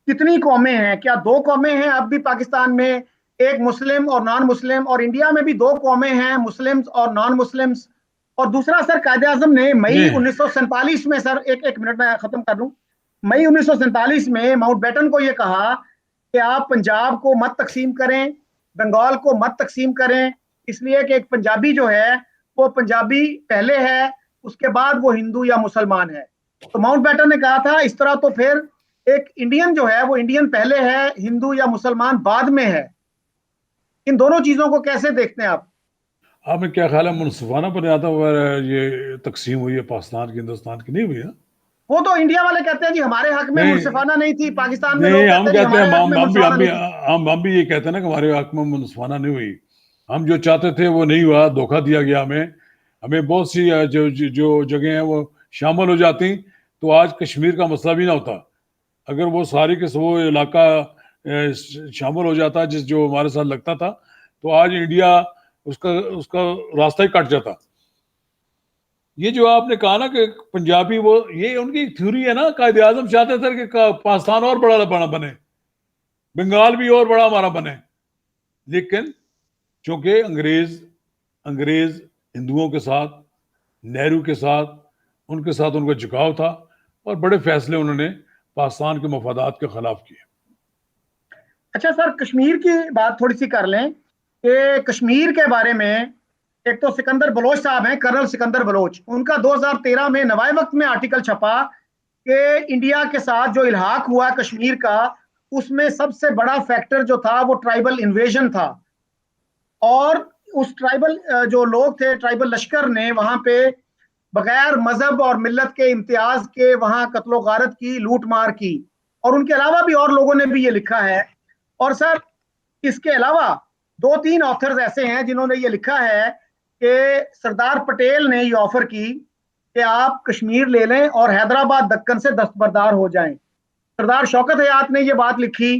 کتنی قومیں ہیں؟ کیا 2 قومیں ہیں اب بھی پاکستان میں، ایک مسلم اور نان مسلم، اور انڈیا میں بھی 2 قومیں ہیں، مسلمز اور نان مسلمز؟ اور دوسرا سر قائد اعظم نے مئی 1947 میں، سر ایک منٹ میں ختم کر لوں، مئی 1947 میں ماؤنٹ بیٹن کو یہ کہا کہ آپ پنجاب کو مت تقسیم کریں، بنگال کو مت تقسیم کریں، اس لیے کہ ایک پنجابی جو ہے وہ پنجابی پہلے ہے، اس کے بعد وہ ہندو یا مسلمان ہے۔ تو ماؤنٹ بیٹن نے کہا تھا اس طرح تو پھر ایک انڈین جو ہے وہ انڈین پہلے ہے، ہندو یا مسلمان بعد میں ہے۔ ان دونوں چیزوں کو کیسے دیکھتے ہیں آپ؟ آپ میں کیا خیال ہے منصفانہ بنیادوں پر یہ تقسیم ہوئی ہے پاکستان کی ہندوستان کی؟ نہیں ہوئی نا. وہ تو انڈیا والے کہتے ہیں جی ہمارے حق میں نہیں منصفانہ نہیں تھی، پاکستان میں نہیں، لوگ ہم کہتے ہیں جی کہتے ہیں ہمارے حق میں منصفانہ نہیں تھی. ہم بھی یہ کہتے ہیں نا کہ ہمارے حق میں منصفانہ نہیں ہوئی. ہم جو چاہتے تھے وہ نہیں ہوا، دھوکہ دیا گیا ہمیں بہت سی جو جگہیں ہیں وہ شامل ہو جاتی تو آج کشمیر کا مسئلہ بھی نہ ہوتا. اگر وہ ساری کے وہ علاقہ شامل ہو جاتا جو ہمارے ساتھ لگتا تھا تو آج انڈیا اس کا راستہ ہی کٹ جاتا. یہ جو آپ نے کہا نا کہ پنجابی، وہ یہ ان کی تھیوری ہے نا. قائد اعظم چاہتے تھے کہ پاکستان اور بڑا بنے، بنگال بھی اور بڑا ہمارا بنے، لیکن چونکہ انگریز ہندوؤں کے ساتھ، نہرو کے ساتھ ان کا جھکاؤ تھا اور بڑے فیصلے انہوں نے پاکستان کے مفادات کے خلاف کیے. اچھا سر، کشمیر کی بات تھوڑی سی کر لیں کہ کشمیر کے بارے میں ایک تو سکندر بلوچ صاحب ہیں، کرنل سکندر بلوچ، ان کا 2013 میں نوائے وقت میں آرٹیکل چھپا کہ انڈیا کے ساتھ جو الحاق ہوا کشمیر کا، اس میں سب سے بڑا فیکٹر جو تھا وہ ٹرائبل انویژن تھا. اور اس ٹرائبل جو لوگ تھے، ٹرائبل لشکر نے وہاں پہ بغیر مذہب اور ملت کے امتیاز کے وہاں قتل و غارت کی، لوٹ مار کی. اور ان کے علاوہ بھی اور لوگوں نے بھی یہ لکھا ہے. اور سر اس کے علاوہ 2-3 آتھرز ایسے ہیں جنہوں نے یہ لکھا ہے کہ سردار پٹیل نے یہ آفر کی کہ آپ کشمیر لے لیں اور حیدرآباد دکن سے دستبردار ہو جائیں. سردار شوکت حیات نے یہ بات لکھی.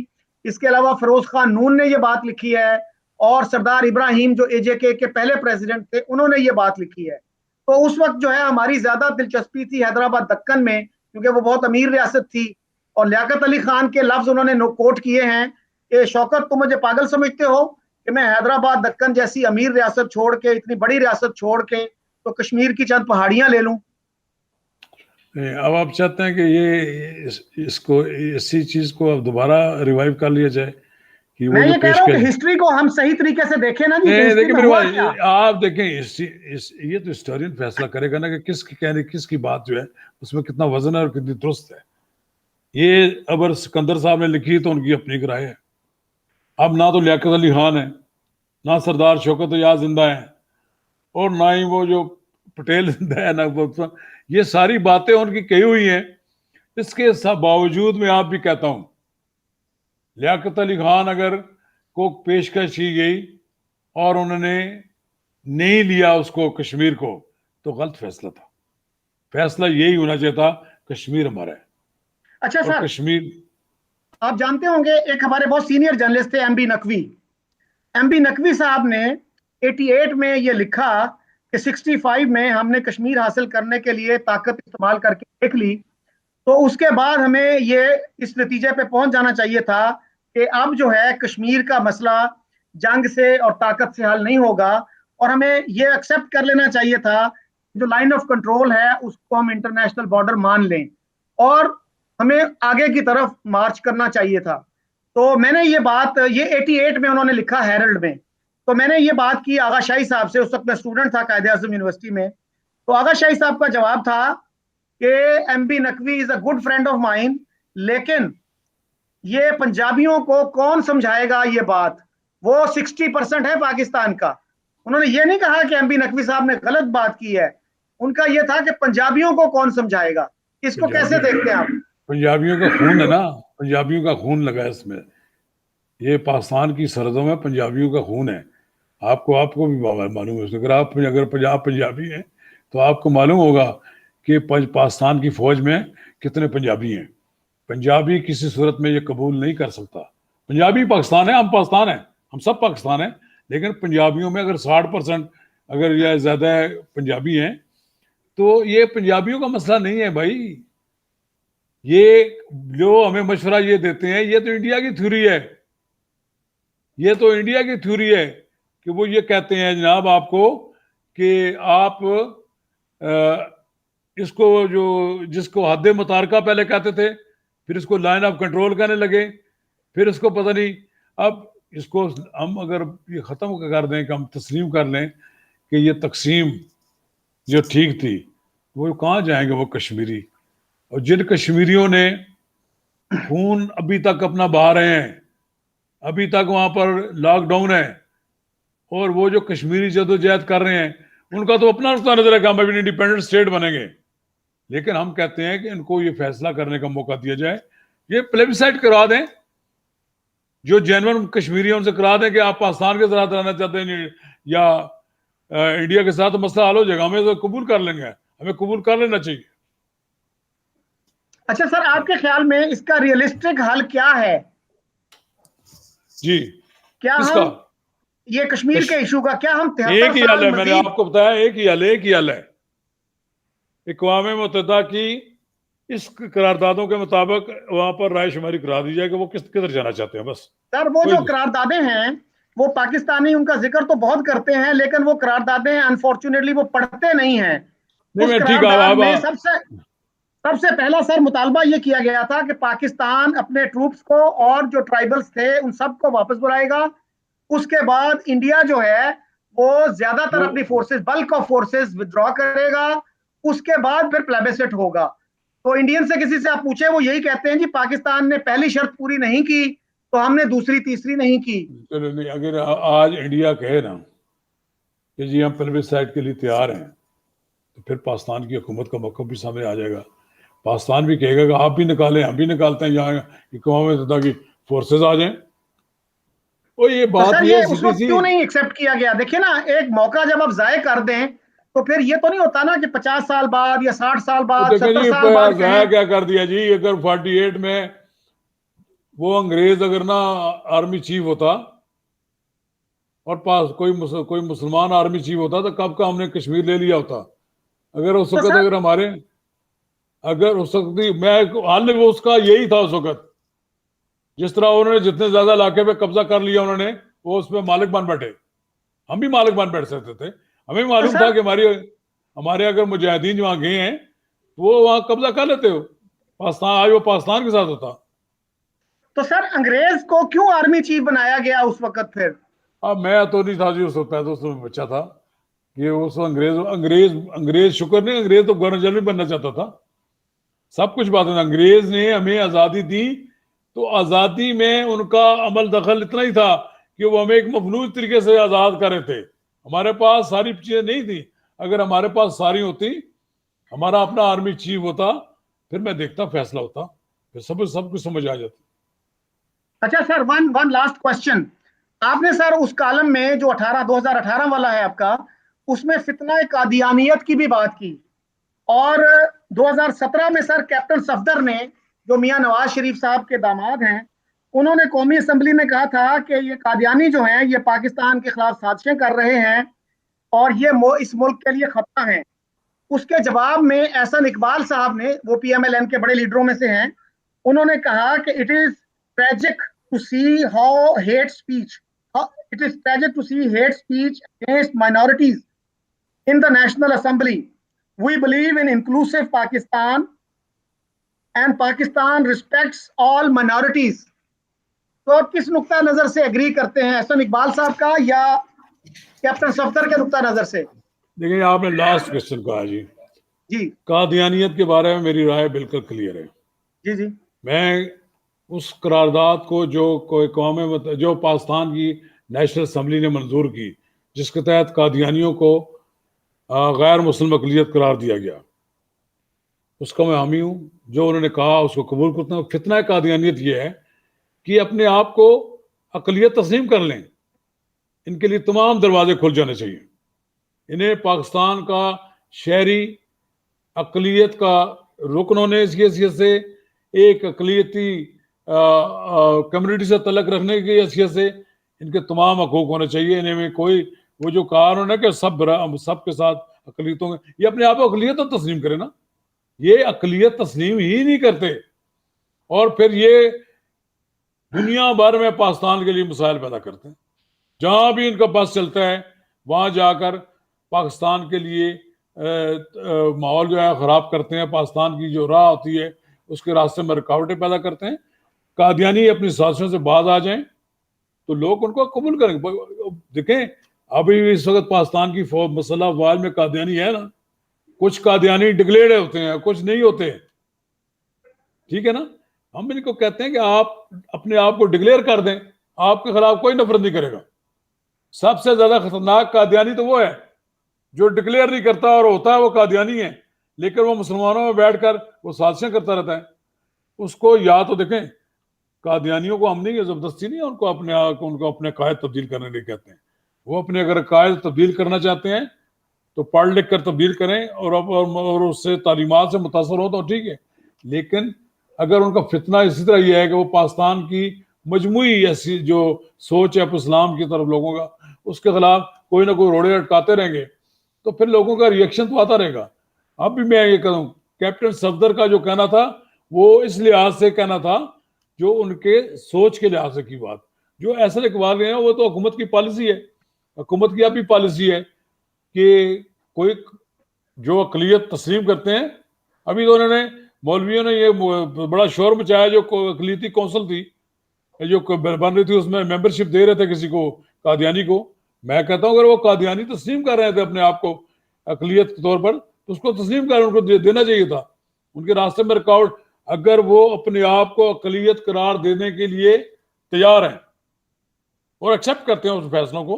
اس کے علاوہ فیروز خان نون نے یہ بات لکھی ہے، اور سردار ابراہیم جو AJK کے پہلے پریزیڈنٹ تھے انہوں نے یہ بات لکھی ہے. تو اس وقت جو ہے ہماری زیادہ دلچسپی تھی حیدرآباد دکن میں، کیونکہ وہ بہت امیر ریاست تھی. اور لیاقت علی خان کے لفظ انہوں نے کوٹ کیے ہیں کہ شوکت تم مجھے پاگل سمجھتے ہو کہ میں حیدرآباد دکن جیسی امیر ریاست چھوڑ کے، اتنی بڑی ریاست چھوڑ کے تو کشمیر کی چند پہاڑیاں لے لوں. اب آپ چاہتے ہیں کہ اسی چیز کو اب دوبارہ ریوائیو کر لیا جائے کہ وہ میں جو یہ کہہ پیش رہا ہوں کر. کہ ہسٹری کو ہم صحیح طریقے سے دیکھیں نا جی، کہ نہیں ہسٹری دیکھیں میں میرے ہوا بھائی، کیا. آپ دیکھیں یہ تو ہسٹورین فیصلہ کرے گا نا کہ کس کی بات جو ہے اس میں کتنا وزن ہے اور کتنی درست ہے. یہ اگر سکندر صاحب نے لکھی تو ان کی اپنی رائے ہے. اب نہ تو لیاقت علی خان ہے، نہ سردار شوکت حیات زندہ ہیں، اور نہ ہی وہ جو پٹیل زندہ ہے، نہ یہ ساری باتیں ان کی کہی ہوئی ہیں. اس کے باوجود میں آپ بھی کہتا ہوں لیاقت علی خان اگر کو پیشکش کی گئی اور انہوں نے نہیں لیا اس کو کشمیر کو تو غلط فیصلہ تھا. فیصلہ یہی ہونا چاہیے تھا کشمیر ہمارا ہے. اچھا اور سر، کشمیر آپ جانتے ہوں گے ایک ہمارے بہت سینئر جرنلسٹ تھے M B Naqvi. M B Naqvi صاحب نے 88 میں یہ لکھا کہ 65 میں ہم نے کشمیر حاصل کرنے کے لیے طاقت استعمال کر کے دیکھ لی، تو اس کے بعد ہمیں یہ اس نتیجے پہ پہنچ جانا چاہیے تھا کہ اب جو ہے کشمیر کا مسئلہ جنگ سے اور طاقت سے حل نہیں ہوگا، اور ہمیں یہ ایکسپٹ کر لینا چاہیے تھا جو لائن آف کنٹرول ہے اس کو ہم انٹرنیشنل بارڈر مان لیں اور ہمیں آگے کی طرف مارچ کرنا چاہیے تھا. تو میں نے یہ بات، یہ 88 میں انہوں نے لکھا ہیرلڈ میں. تو میں نے یہ بات کی آغا شاہی صاحب سے، اس وقت میں اسٹوڈنٹ تھا قائد اعظم یونیورسٹی میں. تو آغا شاہی صاحب کا جواب تھا کہ M B Naqvi is a good friend of mine, لیکن یہ پنجابیوں کو کون سمجھائے گا یہ بات، وہ 60% ہے پاکستان کا. انہوں نے یہ نہیں کہا کہ ایم بی نقوی صاحب نے غلط بات کی ہے، ان کا یہ تھا کہ پنجابیوں کو کون سمجھائے گا. اس کو کیسے دیکھتے ہیں آپ؟ پنجابیوں کا خون ہے نا، پنجابیوں کا خون لگا ہے اس میں. یہ پاکستان کی سرحدوں میں پنجابیوں کا خون ہے. آپ کو بھی معلوم ہے. اگر پنجابی ہیں تو آپ کو معلوم ہوگا کہ پاکستان کی فوج میں کتنے پنجابی ہیں. پنجابی کسی صورت میں یہ قبول نہیں کر سکتا. پنجابی پاکستان ہے، ہم پاکستان ہیں، ہم سب پاکستان ہیں، لیکن پنجابیوں میں اگر 60% اگر یہ زیادہ پنجابی ہیں تو یہ پنجابیوں کا مسئلہ نہیں ہے بھائی. یہ جو ہمیں مشورہ یہ دیتے ہیں یہ تو انڈیا کی تھیوری ہے. یہ تو انڈیا کی تھیوری ہے کہ وہ یہ کہتے ہیں جناب آپ کو کہ آپ اس کو جس کو حد متارکہ پہلے کہتے تھے، پھر اس کو لائن آف کنٹرول کہنے لگے، پھر اس کو پتہ نہیں. اب اس کو ہم اگر یہ ختم کر دیں کہ ہم تسلیم کر لیں کہ یہ تقسیم جو ٹھیک تھی، وہ کہاں جائیں گے وہ کشمیری؟ اور جن کشمیریوں نے خون ابھی تک اپنا بہا رہے ہیں، ابھی تک وہاں پر لاک ڈاؤن ہے، اور وہ جو کشمیری جدوجہد کر رہے ہیں ان کا تو اپنا نقطہ نظر ہے کہ ہم ابھی انڈیپینڈنٹ اسٹیٹ بنیں گے، لیکن ہم کہتے ہیں کہ ان کو یہ فیصلہ کرنے کا موقع دیا جائے، یہ پلیبسائٹ کرا دیں، جو جینون کشمیری ہیں ان سے کرا دیں کہ آپ پاکستان کے ساتھ رہنا چاہتے ہیں یا انڈیا کے ساتھ، مسئلہ حل ہو جائے گا، ہمیں تو قبول کر لیں گے، ہمیں قبول کر لینا چاہیے۔ اچھا سر، آپ کے خیال میں اس کا ریئلسٹک حل کیا ہے؟ جی کیا کس کا؟ ہم یہ کشمیر کے ایشو کا کیا ہم 73 ایک ہی حل سال ہے، میں نے مزید؟ آپ کو بتایا ایک ہی حل ہے، اقوام متحدہ کی اس قراردادوں کے مطابق وہاں پر رائے شماری کرا دی جائے کہ وہ کدھر جانا چاہتے ہیں، بس۔ سر وہ کوئی جو قراردادیں ہیں وہ پاکستانی ان کا ذکر تو بہت کرتے ہیں، لیکن وہ قراردادیں انفارچونیٹلی وہ پڑھتے نہیں ہیں۔ نہیں، اس میں ٹھیک قرارداد میں آپ سب سے پہلا سر مطالبہ یہ کیا گیا تھا کہ پاکستان اپنے ٹروپس کو اور جو ٹرائبلز تھے ان سب کو واپس بلائے گا۔ اس کے بعد انڈیا جو ہے وہ زیادہ تر اپنی فورسز، بلک آف فورسز ودرا کرے گا، اس کے بعد پھر پلیبسٹ ہوگا۔ تو انڈین سے کسی سے آپ پوچھیں وہ یہی کہتے ہیں جی پاکستان نے پہلی شرط پوری نہیں کی تو ہم نے دوسری تیسری نہیں کی۔ چلو نہیں، اگر آج انڈیا کہے نا کہ جی ہم پلیبسائٹ کے لیے تیار ہیں تو پھر پاکستان کی حکومت کا موقف بھی سامنے آ جائے گا، پاکستان بھی کہے گا کہ آپ بھی نکالیں، ہم بھی نکالتے ہیں، یہاں اقوام متحدہ کی فورسز آ جائیں۔ اور یہ تو بات سر یہ یہ اس سیدھی وقت سی، کیوں نہیں ایکسپٹ کیا گیا؟ دیکھیں نا، ایک موقع جب آپ ضائع کر دیں تو پھر یہ تو نہیں ہوتا نا کہ 50 سال بعد یا 60 سال بعد، دیکھیں 70 جی سال بعد ضائع کہیں۔ کیا کر دیا جی، اگر 48 میں وہ انگریز اگر نہ آرمی چیف ہوتا اور پاس کوئی مسلمان آرمی چیف ہوتا تو کب کا ہم نے کشمیر لے لیا ہوتا۔ اگر اس تو وقت سر اگر اس وقت میں حال وہ اس کا یہی تھا، اس وقت جس طرح انہوں نے جتنے زیادہ علاقے پہ قبضہ کر لیا انہوں نے، وہ اس پہ مالک بن بیٹھے، ہم بھی مالک بن بیٹھ سکتے تھے، ہمیں تو معلوم تھا سر کہ ہمارے اگر مجاہدین وہاں گئے ہیں وہ وہاں قبضہ کر لیتے ہو، پاکستان آج وہ پاکستان کے ساتھ ہوتا۔ تو سر انگریز کو کیوں آرمی چیف بنایا گیا اس وقت پھر؟ اب میں تو نہیں تھا جی اس وقت، پیدا اس میں بچہ تھا کہ اس وقت انگریز شکر نہیں، انگریز تو گورنر جنرل بننا چاہتا تھا، سب کچھ بات ہے، انگریز نے ہمیں آزادی دی تو آزادی میں ان کا عمل دخل اتنا ہی تھا کہ وہ ہمیں ایک مفلوج طریقے سے آزاد کر رہے تھے، ہمارے پاس ساری چیزیں نہیں تھی، اگر ہمارے پاس ساری ہوتی، ہمارا اپنا آرمی چیف ہوتا، پھر میں دیکھتا فیصلہ ہوتا، پھر سب کچھ سمجھ آ جاتی۔ اچھا سر، ون لاسٹ کوشچن۔ آپ نے سر اس کالم میں جو 2018 والا ہے آپ کا، اس میں فتنہ قادیانیت کی بھی بات کی، اور 2017 میں سر کیپٹن صفدر نے جو میاں نواز شریف صاحب کے داماد ہیں، انہوں نے قومی اسمبلی میں کہا تھا کہ یہ قادیانی جو ہیں یہ پاکستان کے خلاف سازشیں کر رہے ہیں اور یہ اس ملک کے لیے خطرہ ہیں۔ اس کے جواب میں احسن اقبال صاحب نے، وہ پی ایم ایل این کے بڑے لیڈروں میں سے ہیں، انہوں نے کہا کہ it is tragic to see how hate speech it is tragic to see hate speech against minorities in the National Assembly. We believe in inclusive Pakistan and Pakistan respects all minorities. تو آپ کس نقطہ نظر سے اگری کرتے ہیں، احسن اقبال صاحب کا یا کیپٹن صفدر کے نقطہ نظر سے؟ لیکن آپ نے لاسٹ کوشچن کہا جی، جی قادیانیت کے بارے میں میری رائے بالکل کلیئر ہے۔ جی جی میں اس قرارداد کو جو پاکستان کی نیشنل اسمبلی نے منظور کی، جس کے تحت قادیانیوں کو غیر مسلم اقلیت قرار دیا گیا، اس کا میں حامی ہوں، جو انہوں نے کہا اس کو قبول کرتا ہوں۔ فتنہ قادیانیت یہ ہے کہ اپنے آپ کو اقلیت تسلیم کر لیں، ان کے لیے تمام دروازے کھل جانے چاہیے، انہیں پاکستان کا شہری اقلیت کا رکن ہونے کی حیثیت سے، ایک اقلیتی کمیونٹی سے تعلق رکھنے کی حیثیت سے ان کے تمام حقوق ہونے چاہیے، انہیں میں کوئی وہ جو کہا انہوں نے کہ سب کے ساتھ اقلیتوں میں، یہ اپنے آپ کو اقلیت تو تسلیم کرے نا، یہ اقلیت تسلیم ہی نہیں کرتے، اور پھر یہ دنیا بھر میں پاکستان کے لیے مسائل پیدا کرتے ہیں، جہاں بھی ان کا بس چلتا ہے وہاں جا کر پاکستان کے لیے ماحول جو ہے خراب کرتے ہیں، پاکستان کی جو راہ ہوتی ہے اس کے راستے میں رکاوٹیں پیدا کرتے ہیں۔ قادیانی اپنی سازشوں سے باز آ جائیں تو لوگ ان کو قبول کریں گے۔ دیکھیں ابھی اس وقت پاکستان کی مسلح افواج میں قادیانی ہے نا، کچھ قادیانی ڈکلیئرڈ ہوتے ہیں، کچھ نہیں ہوتے، ٹھیک ہے نا، ہم ان کو کہتے ہیں کہ آپ اپنے آپ کو ڈکلیئر کر دیں، آپ کے خلاف کوئی نفرت نہیں کرے گا۔ سب سے زیادہ خطرناک قادیانی تو وہ ہے جو ڈکلیئر نہیں کرتا اور ہوتا ہے وہ قادیانی ہے، لیکن وہ مسلمانوں میں بیٹھ کر وہ سازشیں کرتا رہتا ہے. اس کو یا تو دیکھیں، قادیانیوں کو ہم نہیں زبردستی نہیں ان کو اپنے قائد تبدیل کرنے کے لیے کہتے ہیں. وہ اپنے اگر قائد تبدیل کرنا چاہتے ہیں تو پڑھ لکھ کر تبدیل کریں اور اس سے تعلیمات سے متاثر ہو تو ٹھیک ہے، لیکن اگر ان کا فتنہ اسی طرح یہ ہے کہ وہ پاکستان کی مجموعی ایسی جو سوچ ہے اسلام کی طرف لوگوں کا، اس کے خلاف کوئی نہ کوئی روڑے اٹکاتے رہیں گے تو پھر لوگوں کا ریئیکشن تو آتا رہے گا. اب بھی میں یہ کہوں، کیپٹن صفدر کا جو کہنا تھا وہ اس لحاظ سے کہنا تھا جو ان کے سوچ کے لحاظ سے کی بات. جو احسن اقبال ہیں وہ تو حکومت کی پالیسی ہے، حکومت کی اب بھی پالیسی ہے کہ کوئی جو اقلیت تسلیم کرتے ہیں. ابھی تو انہوں نے مولویوں نے یہ بڑا شور مچایا، جو اقلیتی کونسل تھی جو بن رہی تھی اس میں ممبرشپ دے رہے تھے کسی کو، قادیانی کو. میں کہتا ہوں اگر وہ قادیانی تسلیم کر رہے تھے اپنے آپ کو اقلیت کے طور پر تو اس کو تسلیم کر ان کو دینا چاہیے تھا. ان کے راستے میں رکاوٹ، اگر وہ اپنے آپ کو اقلیت قرار دینے کے لیے تیار ہیں اور ایکسیپٹ کرتے ہیں اس فیصلوں کو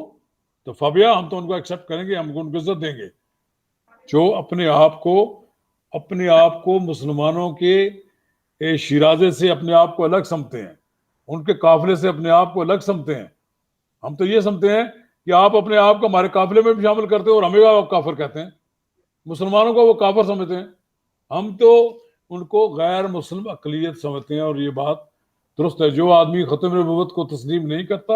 تو فبیا ہم تو ان کو ایکسیپٹ کریں گے، ہم ان کو عزت دیں گے. جو اپنے آپ کو مسلمانوں کے شیرازے سے اپنے آپ کو الگ سمجھتے ہیں، ان کے قافلے سے اپنے آپ کو الگ سمجھتے ہیں. ہم تو یہ سمجھتے ہیں کہ آپ اپنے آپ کو ہمارے قافلے میں بھی شامل کرتے ہیں اور ہمیں آپ کافر کہتے ہیں، مسلمانوں کو وہ کافر سمجھتے ہیں. ہم تو ان کو غیر مسلم اقلیت سمجھتے ہیں اور یہ بات درست ہے. جو آدمی ختم نبوت کو تسلیم نہیں کرتا،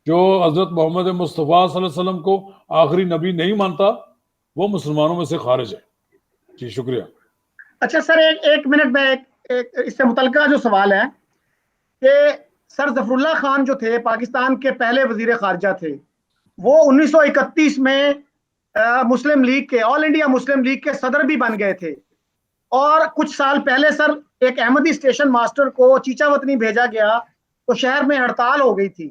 جو حضرت محمد مصطفیٰ صلی اللہ علیہ وسلم کو آخری نبی نہیں مانتا، وہ مسلمانوں میں سے خارج ہے. جی شکریہ. اچھا سر، ایک منٹ میں ایک اس سے متعلقہ جو سوال ہے کہ سر ظفر اللہ خان جو تھے پاکستان کے پہلے وزیر خارجہ تھے، وہ 1931 میں مسلم لیگ کے آل انڈیا مسلم لیگ کے صدر بھی بن گئے تھے. اور کچھ سال پہلے سر ایک احمدی اسٹیشن ماسٹر کو چیچا وطنی بھیجا گیا تو شہر میں ہڑتال ہو گئی تھی.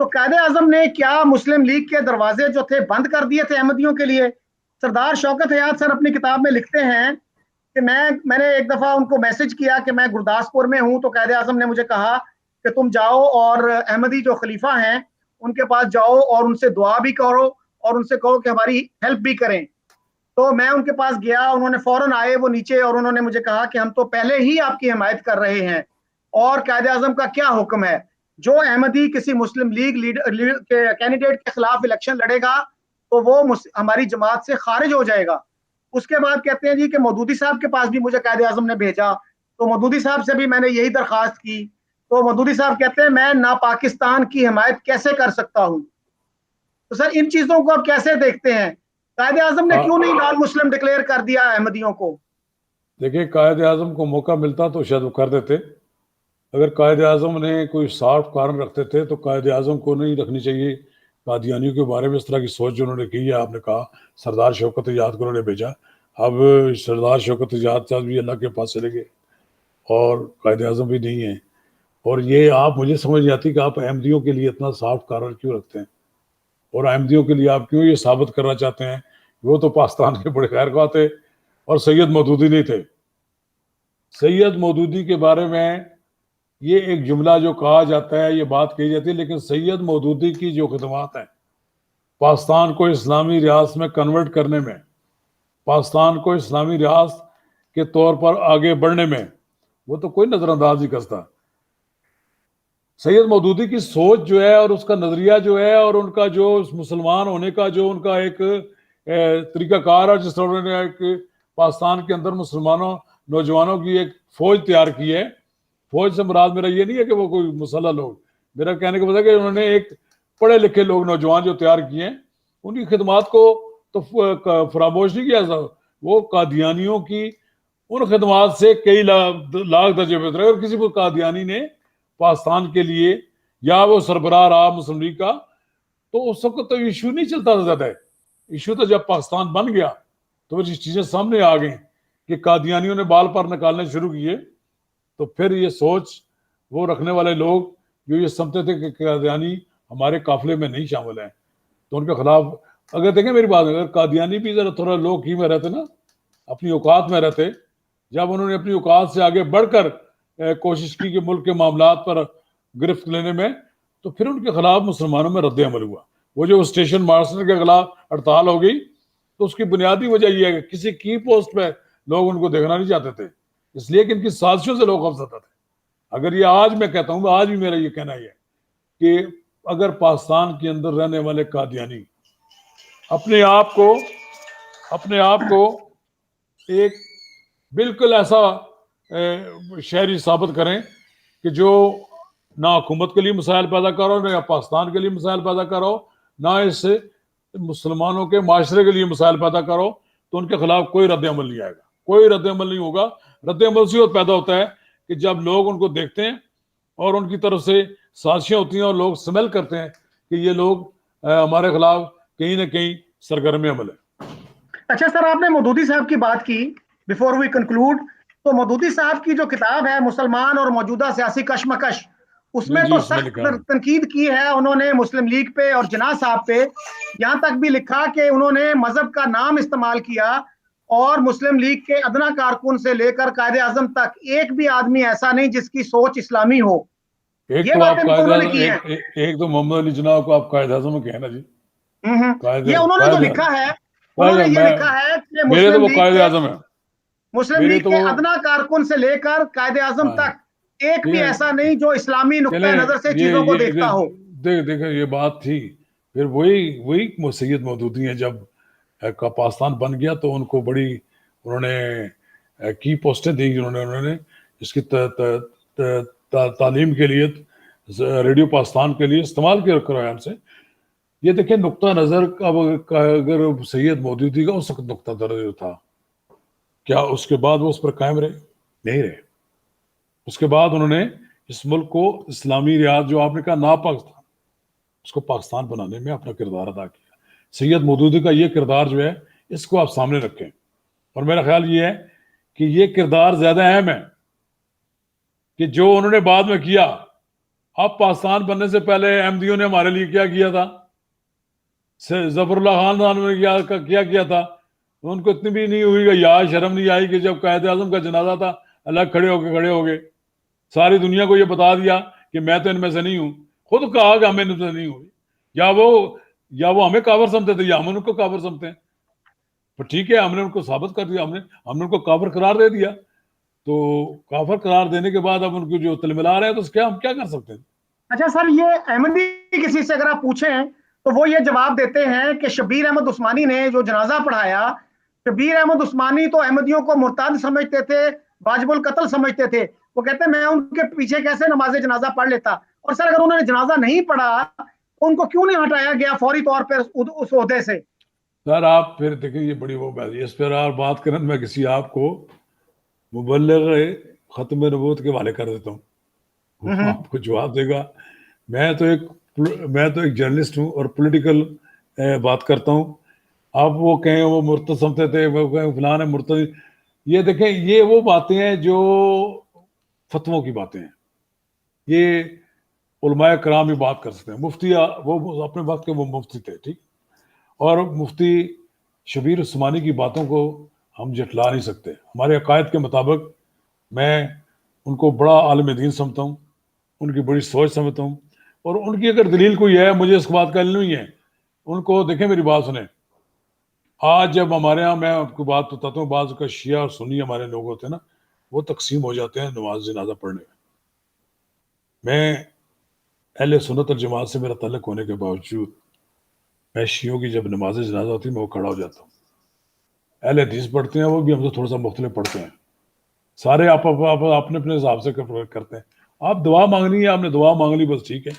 تو قائد اعظم نے کیا مسلم لیگ کے دروازے جو تھے بند کر دیے تھے احمدیوں کے لیے؟ سردار شوکت حیات سر اپنی کتاب میں لکھتے ہیں کہ میں نے ایک دفعہ ان کو میسج کیا کہ میں گرداسپور میں ہوں، تو قائد اعظم نے مجھے کہا کہ تم جاؤ اور احمدی جو خلیفہ ہیں ان کے پاس جاؤ اور ان سے دعا بھی کرو اور ان سے کہو کہ ہماری ہیلپ بھی کریں. تو میں ان کے پاس گیا، انہوں نے فوراً آئے وہ نیچے اور انہوں نے مجھے کہا کہ ہم تو پہلے ہی آپ کی حمایت کر رہے ہیں، اور قائد اعظم کا کیا حکم ہے، جو احمدی کسی مسلم لیگ کینڈیڈیٹ کے خلاف الیکشن لڑے گا تو وہ ہماری جماعت سے خارج ہو جائے گا. اس کے بعد کہتے ہیں جی کہ مودودی صاحب کے پاس بھی مجھے قائد اعظم نے بھیجا، تو مودودی صاحب سے بھی میں نے یہی درخواست کی. تو مودودی صاحب کہتے ہیں میں نا پاکستان کی حمایت کیسے کر سکتا ہوں. تو سر ان چیزوں کو آپ کیسے دیکھتے ہیں؟ قائد اعظم نے کیوں نہیں نان مسلم ڈکلیئر کر دیا احمدیوں کو؟ دیکھیں قائد اعظم کو موقع ملتا تو شاید وہ کر دیتے. اگر قائد اعظم نے کوئی سافٹ کارن رکھتے تھے تو قائد اعظم کو نہیں رکھنی چاہیے قادیانیوں کے بارے میں اس طرح کی سوچ جو انہوں نے کی ہے. آپ نے کہا سردار شوکت ایجاد کو انہوں نے بھیجا، اب سردار شوکت ایجاد صاحب بھی اللہ کے پاس چلے گئے اور قائد اعظم بھی نہیں ہیں. اور یہ آپ مجھے سمجھ نہیں آتی کہ آپ احمدیوں کے لیے اتنا سافٹ کارن کیوں رکھتے ہیں، اور احمدیوں کے لیے آپ کیوں یہ ثابت کرنا چاہتے ہیں وہ تو پاکستان کے بڑے خیر خواہ تھے اور سید مودودی نہیں تھے. سید مودودی کے بارے میں یہ ایک جملہ جو کہا جاتا ہے، یہ بات کہی جاتی ہے، لیکن سید مودودی کی جو خدمات ہیں پاکستان کو اسلامی ریاست میں کنورٹ کرنے میں، پاکستان کو اسلامی ریاست کے طور پر آگے بڑھنے میں، وہ تو کوئی نظر انداز نہیں کرتا. سید مودودی کی سوچ جو ہے اور اس کا نظریہ جو ہے اور ان کا جو مسلمان ہونے کا جو ان کا ایک طریقہ کار ہے، جس طرح انہوں نے ایک پاکستان کے اندر مسلمانوں نوجوانوں کی ایک فوج تیار کی ہے. فوج سے مراد میرا یہ نہیں ہے کہ وہ کوئی مسلح لوگ، میرا کہنے کا مطلب ہے کہ انہوں نے ایک پڑھے لکھے لوگ نوجوان جو تیار کیے ہیں، ان کی خدمات کو تو فراموش نہیں کیا تھا. وہ قادیانیوں کی ان خدمات سے کئی لاکھ درجے بہتر ہے. اور کسی کو قادیانی نے پاکستان کے لیے یا وہ سربراہ رہا مسلم لیگ کا تو اس وقت تو ایشو نہیں چلتا تھا زیادہ. ایشو تو جب پاکستان بن گیا تو یہ چیزیں سامنے آ گئیں کہ قادیانیوں نے بال پر نکالنے شروع کیے، تو پھر یہ سوچ وہ رکھنے والے لوگ جو یہ سمجھتے تھے کہ قادیانی ہمارے قافلے میں نہیں شامل ہیں تو ان کے خلاف. اگر دیکھیں میری بات، اگر قادیانی بھی ذرا تھوڑا لو کی میں رہتے نا، اپنی اوقات میں رہتے، جب انہوں نے اپنی اوقات سے آگے بڑھ کر کوشش کی کہ ملک کے معاملات پر گرفت لینے میں، تو پھر ان کے خلاف مسلمانوں میں رد عمل ہوا. وہ جو اسٹیشن ماسٹر کے خلاف ہڑتال ہو گئی تو اس کی بنیادی وجہ یہ ہے کہ کسی کی پوسٹ پہ لوگ ان کو دیکھنا نہیں چاہتے تھے, اس لیے کہ ان کی سازشوں سے لوگ خوفزدہ تھے. اگر یہ آج میں کہتا ہوں, آج بھی میرا یہ کہنا یہ ہے کہ اگر پاکستان کے اندر رہنے والے قادیانی اپنے آپ کو ایک بالکل ایسا شہری ثابت کریں کہ جو نہ حکومت کے لیے مسائل پیدا کرو, نہ پاکستان کے لیے مسائل پیدا کرو, نہ اس سے مسلمانوں کے معاشرے کے لیے مسائل پیدا کرو, تو ان کے خلاف کوئی رد عمل نہیں آئے گا, کوئی رد عمل نہیں ہوگا. رد عمل اسی وقت پیدا ہوتا ہے کہ جب لوگ ان کو دیکھتے ہیں اور ان کی طرف سے سازشیں ہوتی ہیں اور لوگ سمیل کرتے ہیں کہ یہ لوگ ہمارے خلاف کہیں نہ کہیں سرگرم عمل ہے. اچھا سر, آپ نے مودودی صاحب کی بات کی, بیفور وی کنکلوڈ, تو مودودی صاحب کی جو کتاب ہے مسلمان اور موجودہ سیاسی کشمکش, اس میں تو سخت تنقید کی ہے انہوں نے مسلم لیگ پہ اور جناح صاحب پہ. یہاں تک بھی لکھا کہ انہوں نے مذہب کا نام استعمال کیا اور مسلم لیگ کے ادنا کارکن سے لے کر قائد اعظم تک ایک بھی آدمی ایسا نہیں جس کی سوچ اسلامی ہو. ایک یہ تو باتیں آپ بھی انہوں نے کی ہیں. ایک تو محمد علی جناح کو آپ قائد اعظم کہیں نا جی, یہ انہوں نے تو لکھا ہے, انہوں نے یہ لکھا ہے کہ میرے تو وہ قائد اعظم ہے. مسلم لیگ کے ادنا کارکن سے لے کر قائد اعظم تک ایک بھی ایسا نہیں جو اسلامی نقطہ نظر سے چیزوں کو دیکھتا ہو. دیکھیں یہ بات تھی, پھر وہی سید مودودی ہیں جب پاکستان بن گیا تو ان کو بڑی انہوں نے کی پوسٹیں دی, انہوں نے اس کی تعلیم کے لیے ریڈیو پاکستان کے لیے استعمال کرایا ان سے. یہ دیکھیں نقطہ نظر اگر سید مودودی کا اس وقت نقطہ نظر تھا, کیا اس کے بعد وہ اس پر قائم رہے؟ نہیں رہے. اس کے بعد انہوں نے اس ملک کو اسلامی ریاض جو آپ نے کہا ناپاکستان, اس کو پاکستان بنانے میں اپنا کردار ادا کیا. سید مودودی کا یہ کردار جو ہے اس کو آپ سامنے رکھیں, اور میرا خیال یہ ہے کہ یہ کردار زیادہ اہم ہے کہ جو انہوں نے بعد میں کیا. اب پاکستان بننے سے پہلے احمدیوں نے ہمارے لیے کیا کیا تھا, ظفر اللہ خان صاحب نے کیا تھا, ان کو اتنی بھی نہیں ہوئی کہ یا شرم نہیں آئی کہ جب قائد اعظم کا جنازہ تھا الگ کھڑے ہو گئے, ساری دنیا کو یہ بتا دیا کہ میں تو ان میں سے نہیں ہوں. خود کہا کہ ہمیں ان سے نہیں ہوئی, یا وہ ہمیں کافر سمجھتے تھے یا ہم ان کو کافر سمجھتے ہیں. تو ٹھیک ہے, ہم نے ان کو ثابت کر دیا, ہم نے ان کو کافر قرار دے دیا. تو کافر قرار دینے کے بعد اب ان کو جو تلملا رہے ہیں تو ہم کیا کر سکتے ہیں؟ اچھا سر, یہ احمدی کسی سے اگر آپ پوچھیں تو وہ یہ جواب دیتے ہیں کہ شبیر احمد عثمانی نے جو جنازہ پڑھایا, شبیر احمد عثمانی تو احمدیوں کو مرتد سمجھتے تھے, واجب القتل سمجھتے تھے. وہ کہتے ہیں میں ان کے پیچھے کیسے نماز جنازہ پڑھ لیتا, اور سر اگر انہوں نے جنازہ نہیں پڑھا ان کو کیوں نہیں ہٹایا گیا فوری طور پر اس عہدے سے؟ سر آپ پھر دیکھیں یہ بڑی وہ بات ہے, اس پر اور بات کریں میں کسی آپ کو مبلغ ختم نبوت کے حوالے کر دیتا ہوں, آپ کو جواب دے گا. میں تو ایک جرنلسٹ ہوں اور پولیٹیکل بات کرتا ہوں. آپ وہ کہیں وہ مرتد سمجھتے تھے, وہ کہیں فلان ہے مرتد. یہ دیکھیں یہ وہ باتیں ہیں جو فتووں کی باتیں ہیں, یہ علماء کرام ہی بات کر سکتے ہیں. مفتی وہ اپنے وقت کے وہ مفتی تھے, ٹھیک, اور مفتی شبیر عثمانی کی باتوں کو ہم جھٹلا نہیں سکتے. ہمارے عقائد کے مطابق میں ان کو بڑا عالم دین سمجھتا ہوں, ان کی بڑی سوچ سمجھتا ہوں, اور ان کی اگر دلیل کوئی ہے مجھے اس بات کا علم نہیں ہے. ان کو دیکھیں میری بات سنیں, آج جب ہمارے ہاں میں آپ کو بات بتاتا ہوں, بعض کا شیعہ اور سنی ہمارے لوگ ہوتے ہیں نا, وہ تقسیم ہو جاتے ہیں نماز جنازہ پڑھنے میں. میں اہل سنت الجماعت سے میرا تعلق ہونے کے باوجود میں شیعوں کی جب نماز جنازہ ہوتی ہے میں وہ کھڑا ہو جاتا ہوں. اہل حدیث پڑھتے ہیں وہ بھی ہم سے تھوڑا سا مختلف پڑھتے ہیں, سارے آپ اپنے اپنے حساب سے کرتے ہیں. آپ دعا مانگنی ہے, آپ نے دعا مانگ لی بس ٹھیک ہے.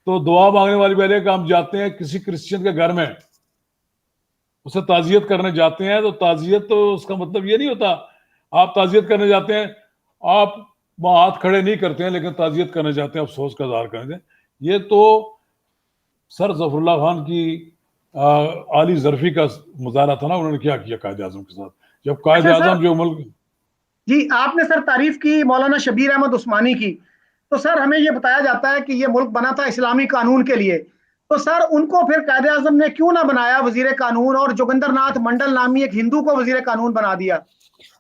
تو دعا مانگنے والی پہلے کہ ہم جاتے ہیں کسی کرسچن کے گھر میں, اسے تعزیت کرنے جاتے ہیں, تو تعزیت تو اس کا مطلب یہ نہیں ہوتا آپ تعزیت کرنے جاتے ہیں آپ وہاں ہاتھ کھڑے نہیں کرتے ہیں, لیکن تعزیت کرنے جاتے ہیں افسوس کا اظہار کرنے دیں. یہ تو سر ظفر اللہ خان کی عالی ظرفی کا مظاہرہ تھا نا, انہوں نے کیا کیا قائد اعظم کے ساتھ, جب قائد اعظم جو ملک. جی آپ نے سر تعریف کی مولانا شبیر احمد عثمانی کی, تو سر ہمیں یہ بتایا جاتا ہے کہ یہ ملک بنا تھا اسلامی قانون کے لیے, تو سر ان کو پھر قائد اعظم نے کیوں نہ بنایا وزیر قانون, اور جوگندر ناتھ منڈل نامی ایک ہندو کو وزیر قانون بنا دیا؟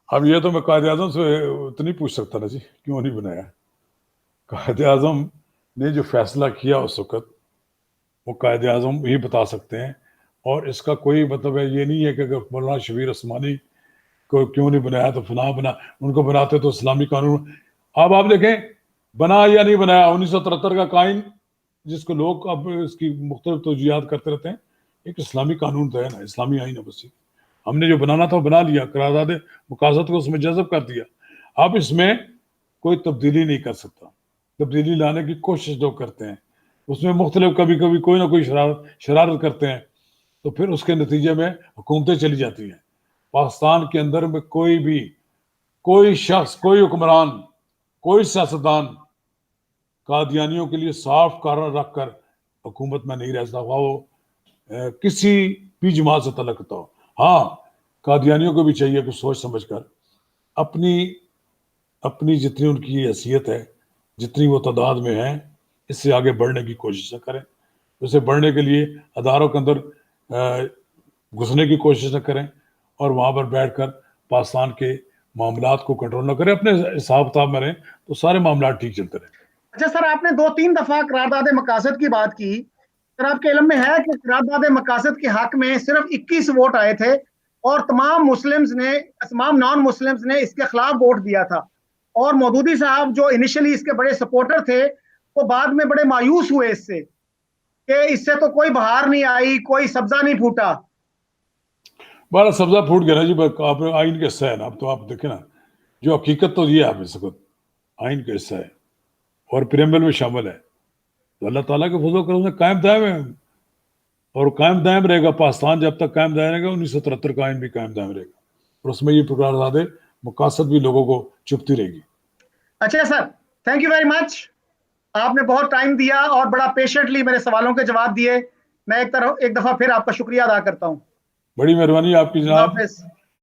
اب یہ تو میں قائد اعظم سے اتنی پوچھ سکتا نا جی, کیوں نہیں بنایا. قائد اعظم نے جو فیصلہ کیا اس وقت وہ قائد اعظم ہی بتا سکتے ہیں، اور اس کا کوئی مطلب ہے یہ نہیں ہے کہ اگر مولانا شبیر عثمانی کو کیوں نہیں بنایا تو فلاں بنا، ان کو بناتے تو اسلامی قانون. اب آپ دیکھیں بنا یا نہیں بنایا 1973 کا قائن جس کو لوگ اب اس کی مختلف توجیہات کرتے رہتے ہیں، ایک اسلامی قانون تو ہے نا، اسلامی آئین ہے بس. ہم نے جو بنانا تھا وہ بنا لیا، قرارداد مقاصد کو اس میں جذب کر دیا. اب اس میں کوئی تبدیلی نہیں کر سکتا. تبدیلی لانے کی کوشش جو کرتے ہیں اس میں مختلف کبھی کبھی کوئی نہ کوئی شرارت کرتے ہیں، تو پھر اس کے نتیجے میں حکومتیں چلی جاتی ہیں. پاکستان کے اندر میں کوئی شخص، کوئی حکمران، کوئی سیاستدان قادیانیوں کے لیے صاف قرار رکھ کر حکومت میں نہیں رہ سکتا، وہ کسی بھی جماعت سے تعلق رکھتا ہو. ہاں قادیانیوں کو بھی چاہیے کہ سوچ سمجھ کر اپنی جتنی ان کی حیثیت ہے، جتنی وہ تعداد میں ہیں، اس سے آگے بڑھنے کی کوشش کریں. اسے بڑھنے کے لیے اداروں کے اندر گھسنے کی کوشش نہ کریں، اور وہاں پر بیٹھ کر پاکستان کے معاملات کو کنٹرول نہ کریں، اپنے حساب کتاب میں رہیں تو سارے معاملات ٹھیک چلتے رہیں. اچھا سر، آپ نے 2-3 دفعہ قرارداد مقاصد کی بات کی. سر آپ کے علم میں ہے کہ قرارداد مقاصد کے حق میں صرف 21 ووٹ آئے تھے اور تمام نان مسلمز نے اس کے خلاف ووٹ دیا تھا، اور مودودی صاحب جو انیشلی اس کے بڑے سپورٹر تھے وہ بعد میں بڑے مایوس ہوئے اس سے کہ اس سے تو کوئی بہار نہیں آئی، کوئی سبزہ نہیں پھوٹا. بارہ سبزہ پھوٹ گیا نا جی. آپ آئین کا حصہ ہے نا. اب تو آپ دیکھیں نا، جو حقیقت تو یہ ہے، آپ اس وقت آئین کا حصہ ہے اور پریمبل میں شامل ہے، تو اللہ تعالیٰ کے فضل و کرم سے قائم دائم ہے، اور قائم دائم رہے گا. پاکستان جب تک قائم دائم رہے گا 1973 کا آئین بھی قائم دائم رہے گا، اور اس میں یہ قرارداد مقاصد بھی لوگوں کو چپتی رہے گی. اچھا سر، تھینک یو ویری مچ. آپ نے بہت ٹائم دیا اور بڑا پیشنٹلی میرے سوالوں کے جواب دیے. میں ایک دفعہ پھر آپ کا شکریہ ادا کرتا ہوں. بڑی مہربانی آپ کی اللہ جناب. حافظ.